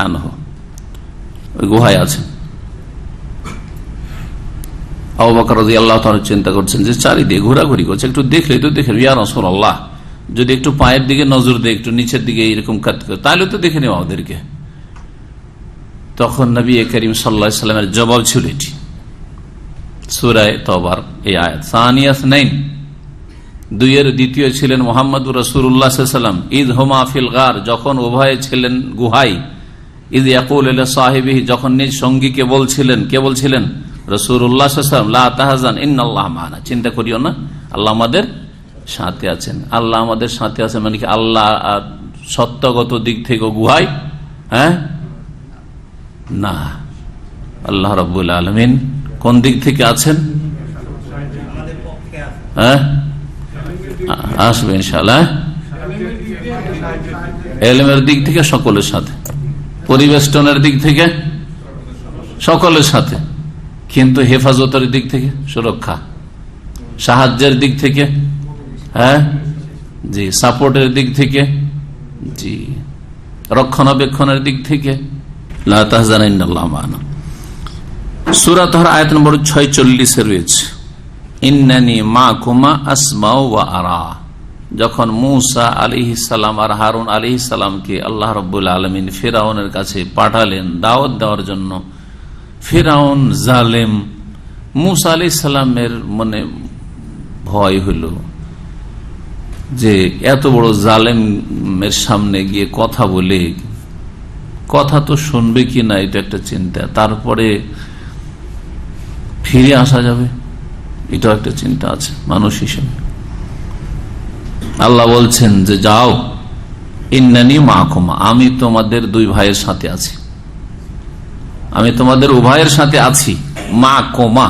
E: আনহু ওই গুহায় আছেন। আবু বকর রাদিয়াল্লাহু তাআলা চিন্তা করছেন যে চারিদিকে ঘোরাঘুরি করছে, একটু দেখলে তো দেখে, ইয়া রাসূলুল্লাহ যদি একটু পায়ের দিকে নজর দেয়, একটু নিচের দিকে এরকম কাজ করে, তাহলে তো দেখে নেব আমাদেরকে। তখন নবী করিম সাল্লাল্লাহু আলাইহি ওয়াসাল্লামের জবাব ছিল এটি, সূরা তাওবার এই আয়াত, সানিয়াস 9, 2-এর দ্বিতীয় ছিলেন মুহাম্মদুর রাসূলুল্লাহ সাল্লাল্লাহু আলাইহি ওয়াসাল্লাম, ইয হুমা ফিল গার, যখন উভয়ে ছিলেন গুহায়, ইয ইয়াকুলু লি সাহিবিহি, যখন নিজ সঙ্গীকে বলছিলেন, কে বলছিলেন? রাসূলুল্লাহ সাল্লাল্লাহু আলাইহি ওয়াসাল্লাম, লা তাহজান ইন্নাল্লাহা মা'ানা, চিন্তা করিও না, আল্লাহ আমাদের সাথে আছেন। আল্লাহ আমাদের সাথে আছেন মানে কি আল্লাহ সত্যগত দিক থেকে গুহায়? হ্যাঁ, না, আল্লাহ রাব্বুল আলামিন কোন দিক থেকে আছেন? হ্যাঁ, আসবে ইনশাআল্লাহ। ইলমের দিক থেকে সকলের সাথে, পরিবেষ্টনের দিক থেকে সকলের সাথে, কিন্তু হেফাজতের দিক থেকে, সুরক্ষা, সাহায্যের দিক থেকে, হ্যাঁ জি, সাপোর্টের দিক থেকে, জি, রক্ষণাবেক্ষণের দিক থেকে, লা তাহজান ইন্নাল্লাহা মা'ানা। সূরা তাহর আয়াত নম্বর 46 রয়েছে, ইন্নানি মাকুমা আসমাউ ওয়া আরা। যখন মূসা আলাইহিস সালাম আর হারুন আলাইহিস সালামকে আল্লাহ রাব্বুল আলামিন ফিরআউনের কাছে পাঠালেন দাওয়াত দেওয়ার জন্য, ফিরআউন জালেম, মূসা আলাইহিস সালামের মনে ভয় হইল যে এত বড় জালেমের সামনে গিয়ে কথা বলে, কথা তো শুনবে কি না, এটা একটা চিন্তা, তারপরে ফিরে আসা যাবে, এটাও একটা চিন্তা আছে মানুষ হিসেবে। আল্লাহ বলছেন যে যাও, ইন্নানি মাকুমা, আমি তোমাদের দুই ভাইয়ের সাথে আছি, আমি তোমাদের উভয়ের সাথে আছি, মা কোমা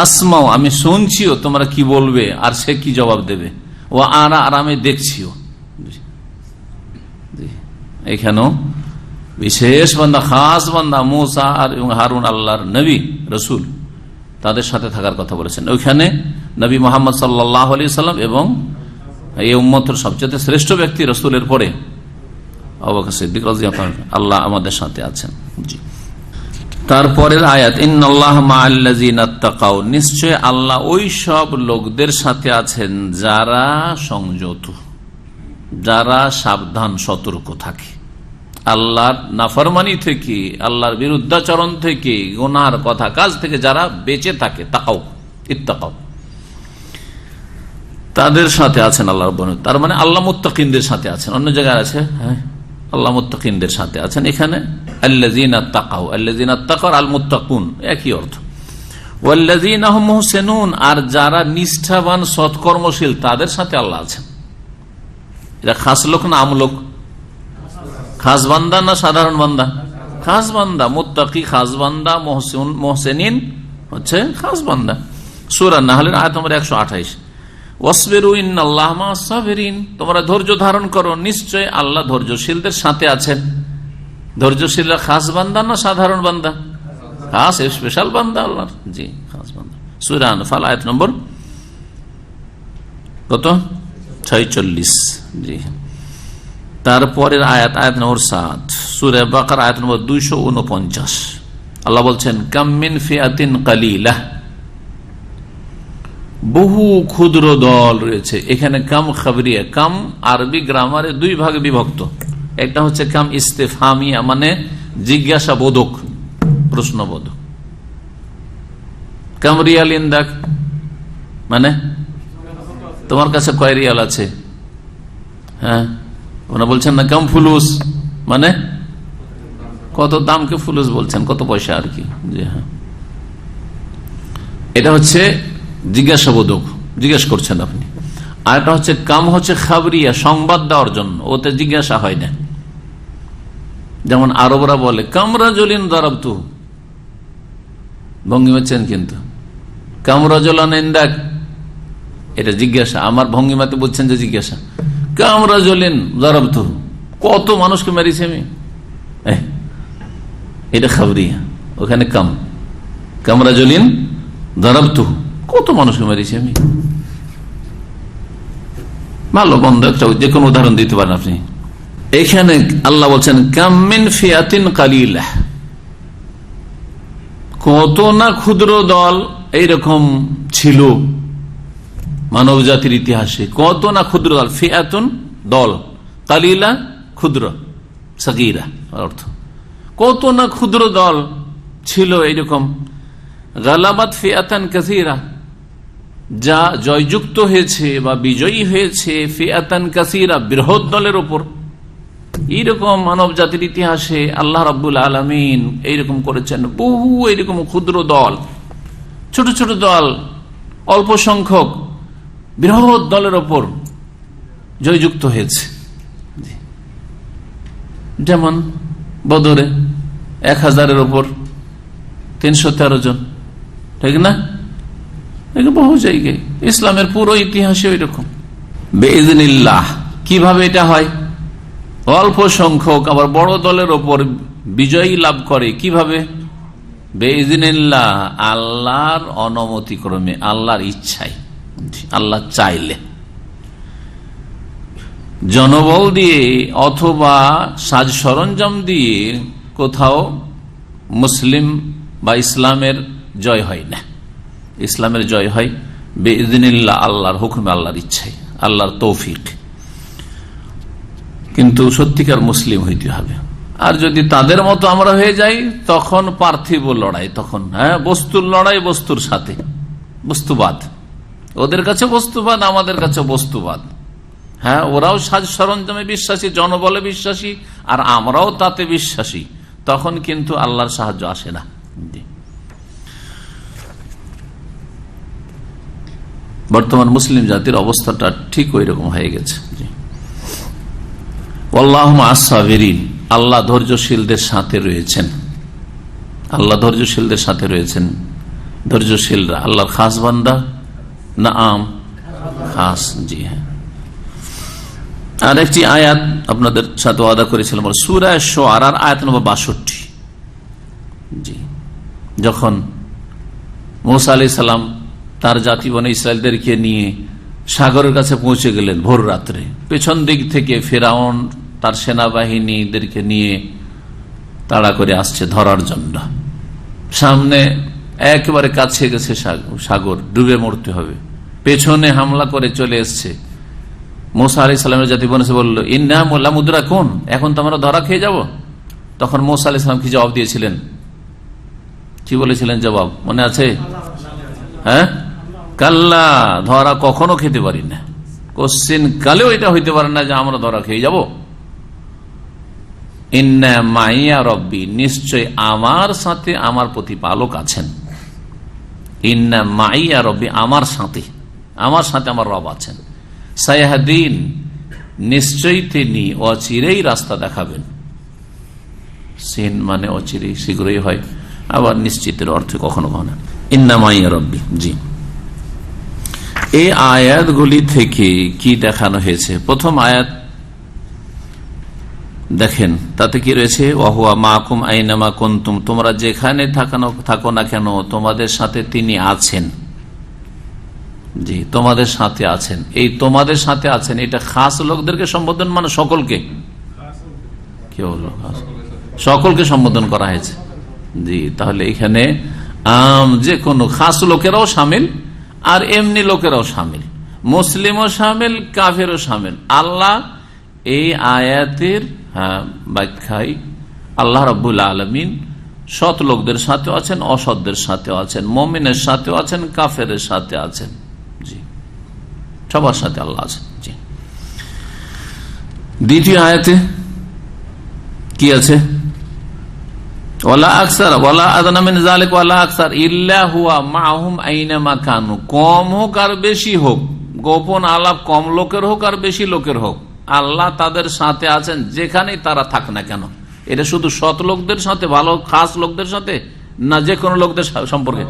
E: আসমাও, আমি শুনছিও তোমরা কি বলবে আর সে কি জবাব দেবে, ও আরা, আর আমি দেখছিও। এখানেও বিশেষ বান্দা, খাস বান্দা মূসা আর হারুন, আল্লাহর নবী রসুল, তাদের সাথে থাকার কথা বলেছেন। ওইখানে নবী মুহাম্মদ সাল্লাল্লাহু আলাইহি ওয়াসাল্লাম এবং এই উম্মতের সবচেয়ে শ্রেষ্ঠ ব্যক্তি রসুলের পরে আবু বকর সিদ্দিক রাদিয়াল্লাহু আনহু, আল্লাহ আমাদের সাথে আছেন। জি, তারপরের আয়াত, ইন্নাল্লাহা মা'আল্লাযীনা তাকাউ, নিশ্চয় আল্লাহ ওই সব লোকদের সাথে আছেন যারা সংযত, যারা সাবধান সতর্ক থাকে, আল্লাহর নাফরমানি থেকে, আল্লাহর বিরুদ্ধাচরণ থেকে, গুনার কথা কাজ থেকে যারা বেঁচে থাকে, তাকাও, ইত্তাকাও, তাদের সাথে আছেন আল্লাহ রাব্বুল আলামিন। তার মানে আল্লাহ মুত্তাকিনদের সাথে আছেন। অন্য জায়গায় আছে, হ্যাঁ, আল্লাহ মুত্তাকিনদের সাথে আছেন, এখানে আল্লাযীনা তাকাউ, আল্লাযীনা তাকাউ আল মুত্তাকুন, একই অর্থ। ওয়াল্লাযীনা হুম মুহসিনুন, আর যারা নিষ্ঠাবান সৎকর্মশীল, তাদের সাথে আল্লাহ আছেন। এটা খাস লোক না আম লোক? খাস বান্দা না সাধারণ বান্দা? খাস বান্দা। মুত্তাকি খাস বান্দা, মুহসিনিন হচ্ছে খাস বান্দা। সূরা নাহলের আয়াত নম্বর 128, ওয়াসবিরু ইন্নাল্লাহা মা'আস সাবিরিন, তোমরা ধৈর্য ধারণ করো, নিশ্চয় আল্লাহ ধৈর্যশীলদের সাথে আছেন। ধৈর্যশীলরা খাস বান্দা না সাধারণ বান্দা? খাস, স্পেশাল বান্দা আল্লাহর, জি, খাস বান্দা। সূরা আনফাল আয়াত নম্বর কত? 46, জি। তারপরের আয়াত, আয়াত নম্বর 7, সূরা বাকারা আয়াত নম্বর 249, আল্লাহ বলছেন, কাম মিন ফিআতিন কালিলাহ, বহু ক্ষুদ্র দল রয়েছে। এখানে কাম খাবরিয়া, কাম আরবি গ্রামারে দুই ভাগে বিভক্ত। একটা হচ্ছে কাম ইস্তেফহামিয়া, মানে জিজ্ঞাসাবোধক, প্রশ্নবোধক। কাম রিয়াল ইনদাক, মানে তোমার কাছে কয় রিয়াল আছে? হ্যাঁ, ওনা বলছেন না কাম ফুলুস, মানে কত দামকে ফুলুস বলছেন, কত পয়সা আর কি। জি হ্যাঁ, এটা হচ্ছে জিজ্ঞাসাবোধক, জিজ্ঞেস করছেন আপনি। আর এটা হচ্ছে কাম হচ্ছে খাবরিয়া, সংবাদ দেওয়ার জন্য, ওতে জিজ্ঞাসা হয় না। যেমন আরবরা বলে কামরাজুলিন দারাবতু, ভঙ্গিমা চেন, কিন্তু কামরাজুলান ইনদাক এটা জিজ্ঞাসা, আমার ভঙ্গিমাতে বলছেন যে জিজ্ঞাসা। কামরাজুলিন দারাবতু, কত মানুষকে মেরেছি আমি, এটা খাবরিয়া। ওখানে কামরাজুলিন দারাবতু, কত মানুষকে মেরেছি আমি। ভালো বন্ধ একটা যে কোনো উদাহরণ দিতে পারেন আপনি। এখানে আল্লাহ বলছেন কাম মিন ফিয়াতিন কালিলাহ, কত না ক্ষুদ্র দল এইরকম ছিল মানব জাতির ইতিহাসে, কত না ক্ষুদ্র দল। ফিয়াতুন দল, কালিলা ক্ষুদ্র, সাগীরা অর্থ। কত না ক্ষুদ্র দল ছিল এইরকম, গালাবাত ফিয়াতান কাসীরা, যা জয়যুক্ত হয়েছে বা বিজয়ী হয়েছে ফিয়াতান কাসীরা, বৃহৎ দলের উপর। এইরকম মানব জাতির ইতিহাসে আল্লাহ রাব্বুল আলামিন এইরকম করেছেন, বহু এইরকম ক্ষুদ্র দল, ছোট ছোট দল, অল্প সংখ্যক বৃহৎ দলের ওপর জয়যুক্ত হয়েছে। যেমন বদরে 1000-এর ওপর 313 জন, ঠিক না? বহু জায়গায় ইসলামের পুরো ইতিহাসে ওই রকম। বিইজনিল্লাহ, কিভাবে এটা হয়? অল্প সংখ্যক আবার বড় দলের ওপর বিজয়ী লাভ করে কিভাবে? বিইজনিল্লাহ, আল্লাহর অনুমতিক্রমে, আল্লাহর ইচ্ছায়, আল্লাহ চাইলে। জনবল দিয়ে অথবা সাজ সরঞ্জাম দিয়ে কোথাও মুসলিম বা ইসলামের জয় হয় না। ইসলামের জয় হয় বিইজনিল্লাহ, আল্লাহর হুকুমে, আল্লাহর ইচ্ছায়, আল্লাহর তৌফিক। কিন্তু সত্যিকার মুসলিম হইতে হবে। আর যদি তাদের মতো আমরা হয়ে যাই তখন পার্থিব লড়াই, তখন বস্তুর লড়াই, বস্তুর সাথে বস্তুবাদ। ওদের কাছে বস্তুবাদ, আমাদের কাছে বস্তুবাদ। ওরাও সাজ সরঞ্জামে বিশ্বাসী, জনবলে বিশ্বাসী, আর আমরাও তাতে বিশ্বাসী। তখন কিন্তু আল্লাহর সাহায্য আসে না। বর্তমান মুসলিম জাতির অবস্থাটা ঠিক ওই রকম হয়ে গেছে। আল্লাহু মা'আস সাবিরিন, আল্লাহ ধৈর্যশীলদের সাথে রয়েছেন। আল্লাহ ধৈর্যশীলদের সাথে রয়েছেন। ধৈর্যশীলরা আল্লাহর খাস বান্দা না আম? খাস, জি হ্যাঁ। আর একটি আয়াত আপনাদের সাথে ওয়াদা করেছিলাম, সূরা শুআরার আয়াত নম্বর 62। জি, যখন মুসা আলাইহিস সালাম তার জাতি বনে ইসরায়েলদেরকে নিয়ে সাগরের কাছে পৌঁছে গেলেন ভোর রাত্রে, পেছন দিক থেকে ফিরআউন তার সেনাবাহিনীদেরকে নিয়ে তাড়া করে আসছে ধরার জন্য। সামনে একেবারে কাছে গেছে সাগর, ডুবে মরতে হবে, পেছনে হামলা করে চলে এসছে। মুসা আলাইহিস সালামের জাতি বনে বলল, ইন্না লামুদরাকুন, এখন তো আমরা ধরা খেয়ে যাব। তখন মুসা আলাইহিস সালাম কি জবাব দিয়েছিলেন? কি বলেছিলেন জবাব মনে আছে? কাল্লা, ধরা কখনো খেতে পারি না, কোশ্চিন কালেও এটা হইতে পারে না যে আমরা ধরা খেয়ে যাব। ইন্না মাইয়া রব্বি, নিশ্চয় আমার সাথে আমার প্রতিপালক আছেন। ইন্না মাইয়া রব্বি, আমার সাথে আমার রব আছেন। সায়াহদিন, নিশ্চয়ই তিনি অচিরেই রাস্তা দেখাবেন। সিন মানে অচিরেই, শীঘ্রই হয়, আবার নিশ্চিতের অর্থে কখনো কখনো ইন্না মাইয়া রব্বি। জি, এই আয়াতগুলি থেকে কি দেখানো হয়েছে? প্রথম আয়াত দেখেন, তাতে কি রয়েছে? ওয়াহুয়া মাকুম আইনামা কুনতুম, তোমরা যেখানে থাকো না কেন তোমাদের সাথে তিনি আছেন। জি, তোমাদের সাথে আছেন। এই তোমাদের সাথে আছেন এটা খাস লোকদেরকে সম্বোধন, মানে সকলকে, কি বললো, সকলকে সম্বোধন করা হয়েছে। জি, তাহলে এখানে যে কোনো খাস লোকেরাও শামিল আর এমনি লোকেরাও শামিল, মুসলিমও শামিল, কাফেরও শামিল। আল্লাহ এই আয়াতের ব্যাখ্যায় আল্লাহ রাব্বুল আলামিন সৎ লোকদের সাথেও আছেন, অসৎদের সাথেও আছেন, মুমিনের সাথেও আছেন, কাফেরের সাথে আছেন। জি, সবার সাথে আল্লাহ আছেন। জি, দ্বিতীয় আয়াতে কি আছে? ওয়ালা আকসার ওয়ালা আদনা মিন যালিক ওয়ালা আকসার ইল্লা হুয়া মাআহুম আইনামা কানু, কম হোক আর বেশি হোক, গোপন আলাপ কম লোকের হোক আর বেশি লোকের হোক, আল্লাহ তাদের সাথে আছেন যেখানেই তারা থাক না কেন। এটা শুধু সৎ লোকদের সাথে, ভালো খাস লোকদের সাথে, না যে কোনো লোকদের সম্পর্কে?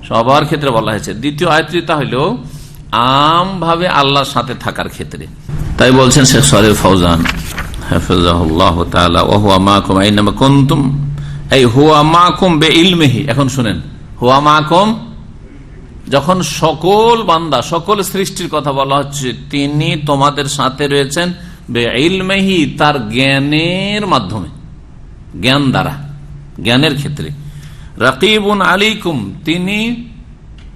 E: সবার ক্ষেত্রে বলা হয়েছে। দ্বিতীয় আয়াতটা হইল আম ভাবে আল্লাহর সাথে থাকার ক্ষেত্রে। তাই বলছেন শেখ সালেহ ফৌজান হাফিজাহুল্লাহ তাআলা, ওয়া হুয়া মাআকুম আইনামা কুনতুম, এই হুয়া মাআকুম বিইলমিহি। এখন শুনেন, হুয়া মাআকুম যখন সকল বান্দা, সকল সৃষ্টির কথা বলা হচ্ছে, তিনি তোমাদের সাথে রয়েছেন বিইলমিহি, তার জ্ঞানের মাধ্যমে, জ্ঞান দ্বারা, জ্ঞানের ক্ষেত্রে। রাকিবুন আলাইকুম, তিনি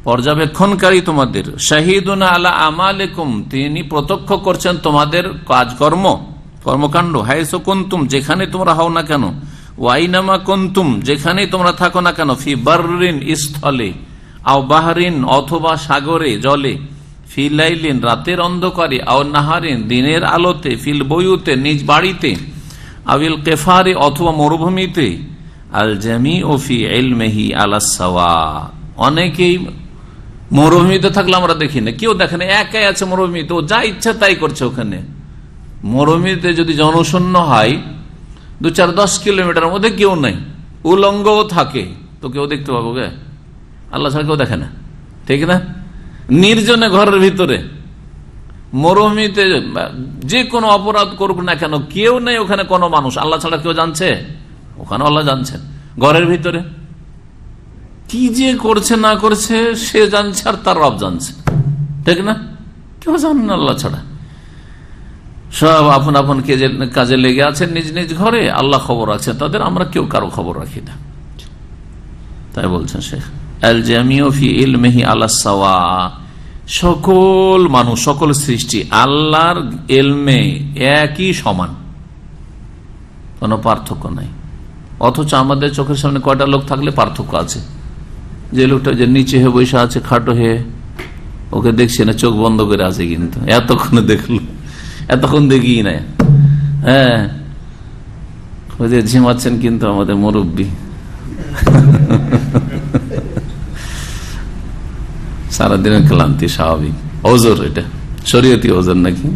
E: পর্যবেক্ষণকারী তোমাদের। শাহিদুন আলা আমালিকুম, তিনি প্রত্যক্ষ করছেন তোমাদের কাজকর্ম, কর্মকাণ্ড। হাইসু কুনতুম, যেখানে তোমরা হও না কেন। ওয়াইনামা কুনতুম, যেখানেই তোমরা থাকো না কেন। ফি বাররিন, স্থলে। আও বাহরিন, অথবা সাগরে, জলে। ফি লাইলিন, রাতের অন্ধকারে। আও নাহারিন, দিনের আলোতে। ফিল বয়ুতে, নিজ বাড়িতে। আবিল কেফারে, অথবা মরুভূমিতে। আল জামিউ ফি ইলমিহি আলা সাওয়া, অনেকেই মরুভূমিতে থাকলে আমরা দেখি না, কেউ দেখে না, একাই আছে মরুভূমিতে, ও যা ইচ্ছা তাই করছে ওখানে। মরুভূমিতে যদি জনশূন্য হয়, 2-4-10 কিলোমিটার মধ্যে কেউ নাই, উলঙ্গও থাকে, তো কেউ দেখতে পাবো গে? আল্লাহ ছাড়া কেউ দেখে না, ঠিক না? নির্জনে ঘরের ভিতরে মরুভূমিতে যে কোনো অপরাধ করুক না কেন, কেউ নেই ওখানে, কোনো মানুষ, আল্লাহ ছাড়া কেউ জানছে? ওখানে আল্লাহ জানছেন। ঘরের ভিতরে কি যে করছে না করছে সে জানছে, আর তার রব জানছে, ঠিক না? কেউ জানে না আল্লাহ ছাড়া। সব আপন আপন কাজে লেগে আছেন নিজ নিজ ঘরে, আল্লাহ খবর আছে তাদের, আমরা কেউ কারো খবর রাখি না। তাই বলছেন শেখ, আল জামিউ ফি ইলমিহি আলা সাওয়া, সকল মানুষ, সকল সৃষ্টি আল্লাহর ইলমে একই সমান, কোনো পার্থক্য নাই। অথচ আমাদের চোখের সামনে কয়টা লোক থাকলে পার্থক্য আছে। যে লোকটা যে নিচে হয়ে বসে আছে, খাটো হয়ে, ওকে দেখছি না, চোখ বন্ধ করে আছে, কিন্তু এতক্ষণে দেখলো, এতক্ষণ দেখি না। হ্যাঁ, ওই যে ঝিমাচ্ছেন কিন্তু আমাদের মুরব্বী, সারাদিনের ক্লান্তি স্বাভাবিক, ওজোর, এটা শরীয়তি ওজোর নাকি?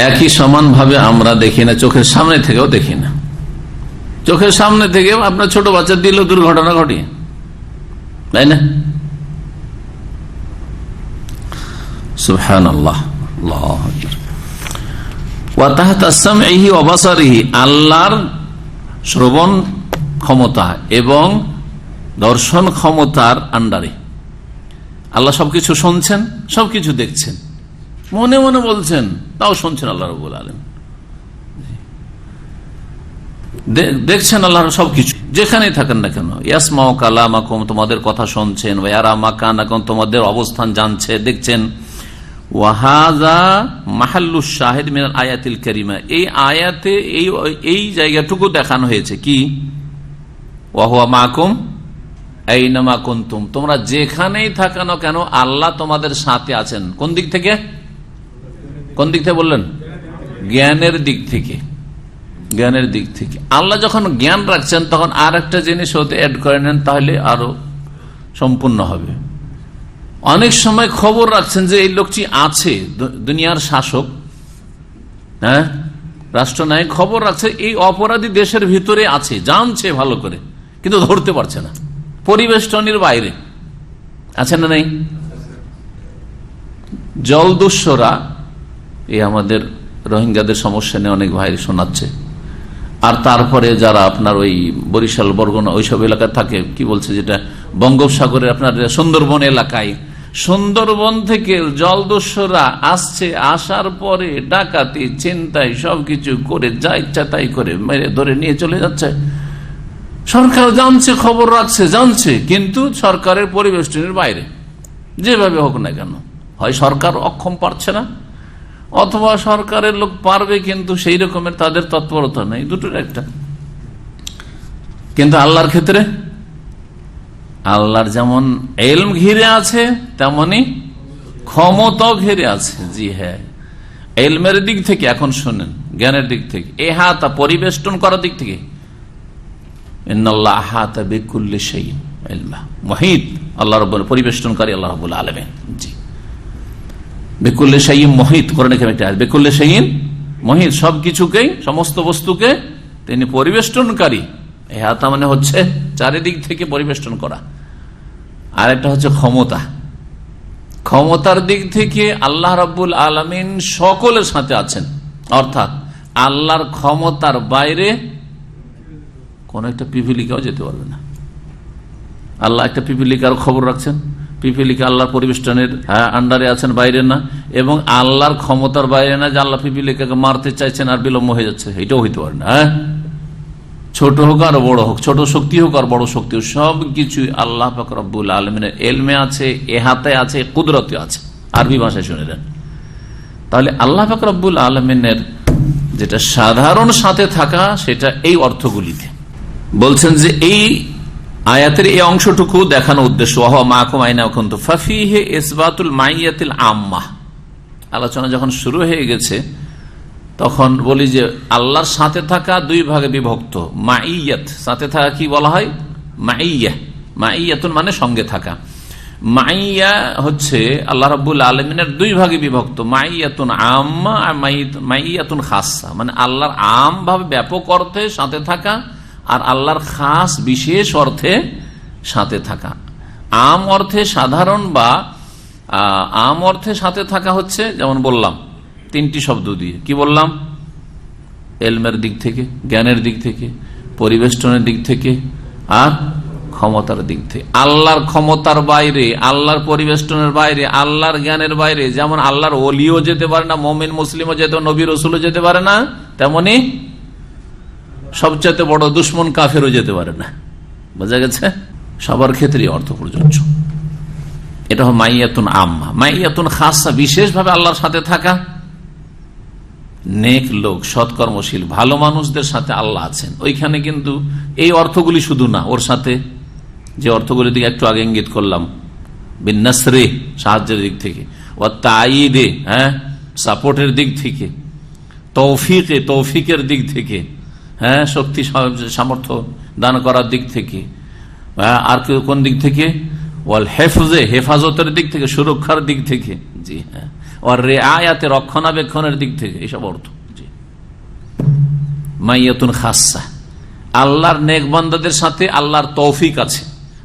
E: একই সমান ভাবে আমরা দেখি না, চোখের সামনে থেকেও দেখি না। চোখের সামনে থেকে আপনার ছোট বাচ্চা দিল দুর্ঘটনা ঘটিয়ে, তাই না? সুবহানাল্লাহ, আল্লাহু আকবার। ওয়া তাহতা সামইহি ওয়া বাসারিহি, আল্লাহর শ্রবণ ক্ষমতা এবং দর্শন ক্ষমতার আন্ডারে। আল্লাহ সবকিছু শুনছেন, সবকিছু দেখছেন, মনে মনে বলছেন, তাও শুনছেন আল্লাহ রাব্বুল আলামিন। দেখছেন আল্লাহর সবকিছু, যেখানেই থাকেন না কেন। ইয়াসমাউ কালামাকুম, তোমাদের কথা শুনছেন। ওয়া ইয়ারা মাকানাকুম, তোমাদের অবস্থান জানছে, দেখছেন। ওয়া হাযা মাহাল্লুশ শাহিদ মিনাল আয়াতিল কারিমা, এই আয়াতে এই জায়গাটুকু দেখানো হয়েছে কি? ওয়া হুয়া মাকুম আইনামা কুনতুম, তোমরা যেখানেই থাকো না কেন আল্লাহ তোমাদের সাথে আছেন। কোন দিক থেকে? কোন দিক থেকে বললেন? জ্ঞানের দিক থেকে। জ্ঞানের দিক থেকে আল্লাহ যখন জ্ঞান রাখছেন, তখন আর একটা জিনিস হতে অ্যাড করে নেন, তাহলে আরো সম্পূর্ণ হবে। অনেক সময় খবর রাখছেন যে এই লোকটি আছে, দুনিয়ার শাসক, হ্যাঁ, রাষ্ট্রনায়ক, খবর রাখছে এই অপরাধী দেশের ভিতরে আছে, জানছে ভালো করে, কিন্তু ধরতে পারছে না, পরিবেষ্টনীর বাইরে আছে না নেই? জলদস্যুরা, এই আমাদের রোহিঙ্গাদের সমস্যা নিয়ে অনেক ভাই শোনাচ্ছে। আর তারপরে যারা আপনার ওই বরিশাল, বরগুনা, ওইসব এলাকায় থাকে, কি বলছে, যেটা বঙ্গোপসাগরের আপনার সুন্দরবন এলাকায়, সুন্দরবন থেকে জলদস্যুরা আসছে, আসার পরে ডাকাতি, ছিনতাই সবকিছু করে, যা ইচ্ছা তাই করে মেরে ধরে নিয়ে চলে যাচ্ছে। সরকার জানছে, খবর রাখছে, জানছে, কিন্তু সরকারের পরিবেষ্টনের বাইরে, যেভাবে হোক না কেন। হয় সরকার অক্ষম, পারছে না, অথবা সরকারের লোক পারবে, কিন্তু সেই রকমের তাদের তৎপরতা নেই, দুটোর একটা। কিন্তু আল্লাহর ক্ষেত্রে, আল্লাহর যেমন ইলম ঘিরে আছে, তেমনি ক্ষমতাও ঘিরে আছে। জি হ্যাঁ, ইলমের দিক থেকে, এখন শুনেন, জ্ঞানের দিক থেকে, এহাতা, পরিবেষ্টন করার দিক থেকে, ইন্নাল্লাহ আহাতা বিকুল্লি শাইইন, ইলমা, মুহিত আল্লাহ রাব্বুল পরিবেষ্টনকারী আল্লাহ রাব্বুল আলামিন। জি, বিকুল্লি শাইইন মুহিত, কোরআনে কারিমে একটা আয়াত, বিকুল্লি শাইইন মুহিত, সবকিছুকেই, সমস্ত বস্তুকে তিনি পরিবেষ্টনকারী। ইহাতা মানে হচ্ছে চারিদিক থেকে পরিবেষ্টন করা। আর একটা হচ্ছে ক্ষমতা, ক্ষমতার দিক থেকে আল্লাহ রাব্বুল আলামিন সকলের সাথে আছেন, অর্থাৎ আল্লাহর ক্ষমতার বাইরে কোন একটা পিপিলিকাও যেতে পারবে না। আল্লাহ একটা পিপিলিকার খবর রাখছেন, পিপিলিকা আল্লাহর পরিবেষ্টনের আন্ডারে আছেন, বাইরে না, এবং আল্লাহর ক্ষমতার বাইরে না যে আল্লাহ পিপিলিকাকে মারতে চাইছেন আর বিলম্ব হয়ে যাচ্ছে, এটাও হইতে পারে না। ছোট হোক আর বড় হোক, ছোট শক্তি হোক আর বড় শক্তি হোক, সবকিছু আল্লাহ পাক রব্বুল আলামিনের ইলমে আছে, এহাতে আছে, কুদরতে আছে। আরবি ভাষায় শুনে নেন। তাহলে আল্লাহ পাক রব্বুল আলামিনের যেটা সাধারণ সাথে থাকা, সেটা এই অর্থগুলিতে বলছেন যে এই আয়াতের এই অংশটুকু দেখানো উদ্দেশ্য, আলোচনা যখন শুরু হয়ে গেছে তখন বলি যে আল্লাহর সাথে থাকা দুই ভাগে বিভক্ত। মাইয়াত, সাথে থাকা কি বলা হয়? মাইয়া, মাইয়াতুন মানে সঙ্গে থাকা। মাইয়া হচ্ছে আল্লাহ রাব্বুল আলামিনের দুই ভাগে বিভক্ত, মাইয়াতুন আম্মা আর মাইয়াতুন খাসা, মানে আল্লাহর আম ভাবে ব্যাপক অর্থে সাথে থাকা আর আল্লাহর খাস বিশেষ অর্থে সাথে থাকা। আম অর্থে সাধারণ বা আম অর্থে সাথে থাকা হচ্ছে, যেমন বললাম তিনটি শব্দ দিয়ে, কি বললাম? এলমের দিক থেকে, জ্ঞানের দিক থেকে, পরিবেষ্টনের দিক থেকে আর ক্ষমতার দিক থেকে। আল্লাহর ক্ষমতার বাইরে, আল্লাহর পরিবেষ্টনের বাইরে, আল্লাহর জ্ঞানের বাইরে, যেমন আল্লাহর ওলিও যেতে পারে না, মুমিন মুসলিমও যেতে, নবী রাসূলও যেতে পারে না, তেমনি সবচেয়ে বড় দুশ্মন কাফেরও যেতে পারে না। বোঝা গেছে? সবার ক্ষেত্রে অর্থ প্রযোজ্য। এটা হল মাইয়াতুন আম্মা। মাইয়াতুন খাসা, বিশেষভাবে আল্লাহর সাথে থাকা। নেক লোক, সৎকর্মশীল, ভালো মানুষদের সাথে আল্লাহ আছেন। ওইখানে কিন্তু এই অর্থগুলি শুধু না, ওর সাথে যে অর্থগুলির দিকে একটু আগে ইঙ্গিত করলাম, বিন্নাসরে, সাহায্যের দিক থেকে, ও তাইদে, সাপোর্টের দিক থেকে, তৌফিকে, তৌফিকের দিক থেকে, শক্তি সামর্থ্য দান করার দিক থেকে, আর কোন দিক থেকে? ওয়াল হেফজে, হেফাজতের দিক থেকে, সুরক্ষার দিক থেকে। জি হ্যাঁ। আর রিআয়াতে, রক্ষণাবেক্ষণের দিক থেকে, এইসব অর্থ। জি, মাইয়াতুন খাসা, আল্লাহর নেক বান্দাদের সাথে আল্লাহর তৌফিক আছে,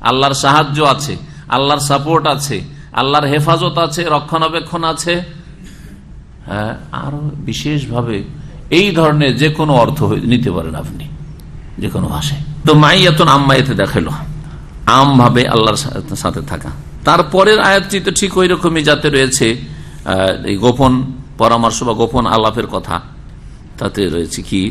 E: আল্লাহর সাহায্য আছে, আল্লাহর সাপোর্ট আছে, আল্লাহর হেফাজত আছে, রক্ষণাবেক্ষণ আছে। হ্যাঁ, আরো বিশেষভাবে এই ধরনের যে কোনো অর্থ নিতে পারেন আপনি, যে কোনো ভাষায়। তো মাইয়াতুন আম্মাইতে দেখালো আম ভাবে আল্লাহর সাথে থাকা। তারপরের আয়াতটি তো ঠিক ওই রকমই, যাতে রয়েছে এই গোপন পরামর্শ বা গোপন আলাপের কথা। তাতে রয়েছে কি,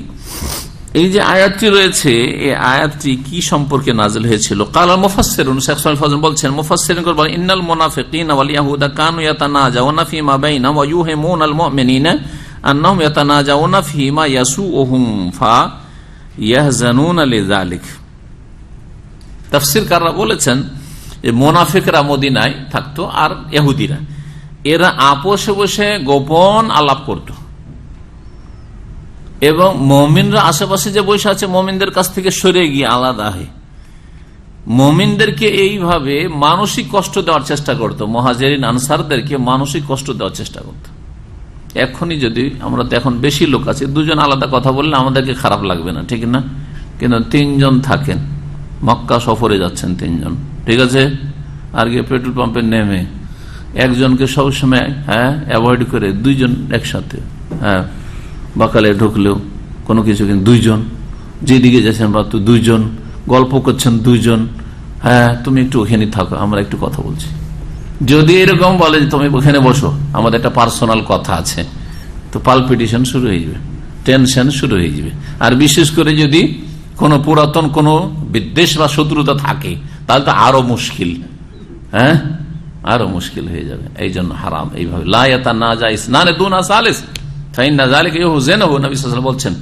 E: এই যে আয়াতটি রয়েছে, এই আয়াতটি কি সম্পর্কে নাযিল হয়েছিল? কাল মুফাসসিরুন, শেখ সালেহ ফাউজান বলছেন, মুফাসসিরিন বলেন, ইন্নাল মুনাফিকিনা ওয়াল ইয়াহুদা কানু ইয়াতানাজাউনা ফীমা বাইনাহুম ওয়া ইউহিমুনাল মুমিনিনা আন্নাহুম ইয়াতানাজাউনা ফীমা ইয়াসুউহুম ফায়াহজানুনা লিযালিক। তাফসীরকাররা বলেছেন যে মুনাফিকরা মদিনায় থাকতো আর ইহুদিরা, এরা আপোষে বসে গোপন আলাপ করত, এবং মুমিনরা আশেপাশে যে বসে আছে মুমিনদের কাছ থেকে সরে গিয়ে আলাদা হয়ে মুমিনদেরকে এইভাবে মানসিক কষ্ট দেওয়ার চেষ্টা করত, মুহাজিরিন আনসারদেরকে মানসিক কষ্ট দেওয়ার চেষ্টা করত। এখনই যদি আমরা তো এখন বেশি লোক আছে, দুজন আলাদা কথা বললে আমাদেরকে খারাপ লাগবে না, ঠিক না? কিন্তু তিনজন থাকেন, মক্কা সফরে যাচ্ছেন তিনজন, ঠিক আছে, আর গিয়ে পেট্রোল পাম্পে নেমে একজনকে সবসময় অ্যাভয়েড করে দুইজন একসাথে, বাকালে ঢুকলেও কোনো কিছু, কিন্তু দুইজন, যেদিকে যাচ্ছেন বা তো দুইজন, গল্প করছেন দুইজন, তুমি একটু ওখানে থাকো, আমরা একটু কথা বলছি। যদি এরকম বলে যে তুমি ওখানে বসো, আমাদের একটা পার্সোনাল কথা আছে, তো পালপিটেশন শুরু হয়ে যাবে, টেনশন শুরু হয়ে যাবে। আর বিশেষ করে যদি কোনো পুরাতন কোনো বিদ্বেষ বা শত্রুতা থাকে, তাহলে তো আরো মুশকিল, আরো মুশকিল হয়ে যাবে। এই জন্য হারাম এইভাবে, লা ইয়াতানাজা ইসনানে দুনা সালিস ফাইন্না যালিকা ইউহজিনুহু। নবী সাল্লাল্লাহু আলাইহি ওয়াসাল্লাম বলছেন,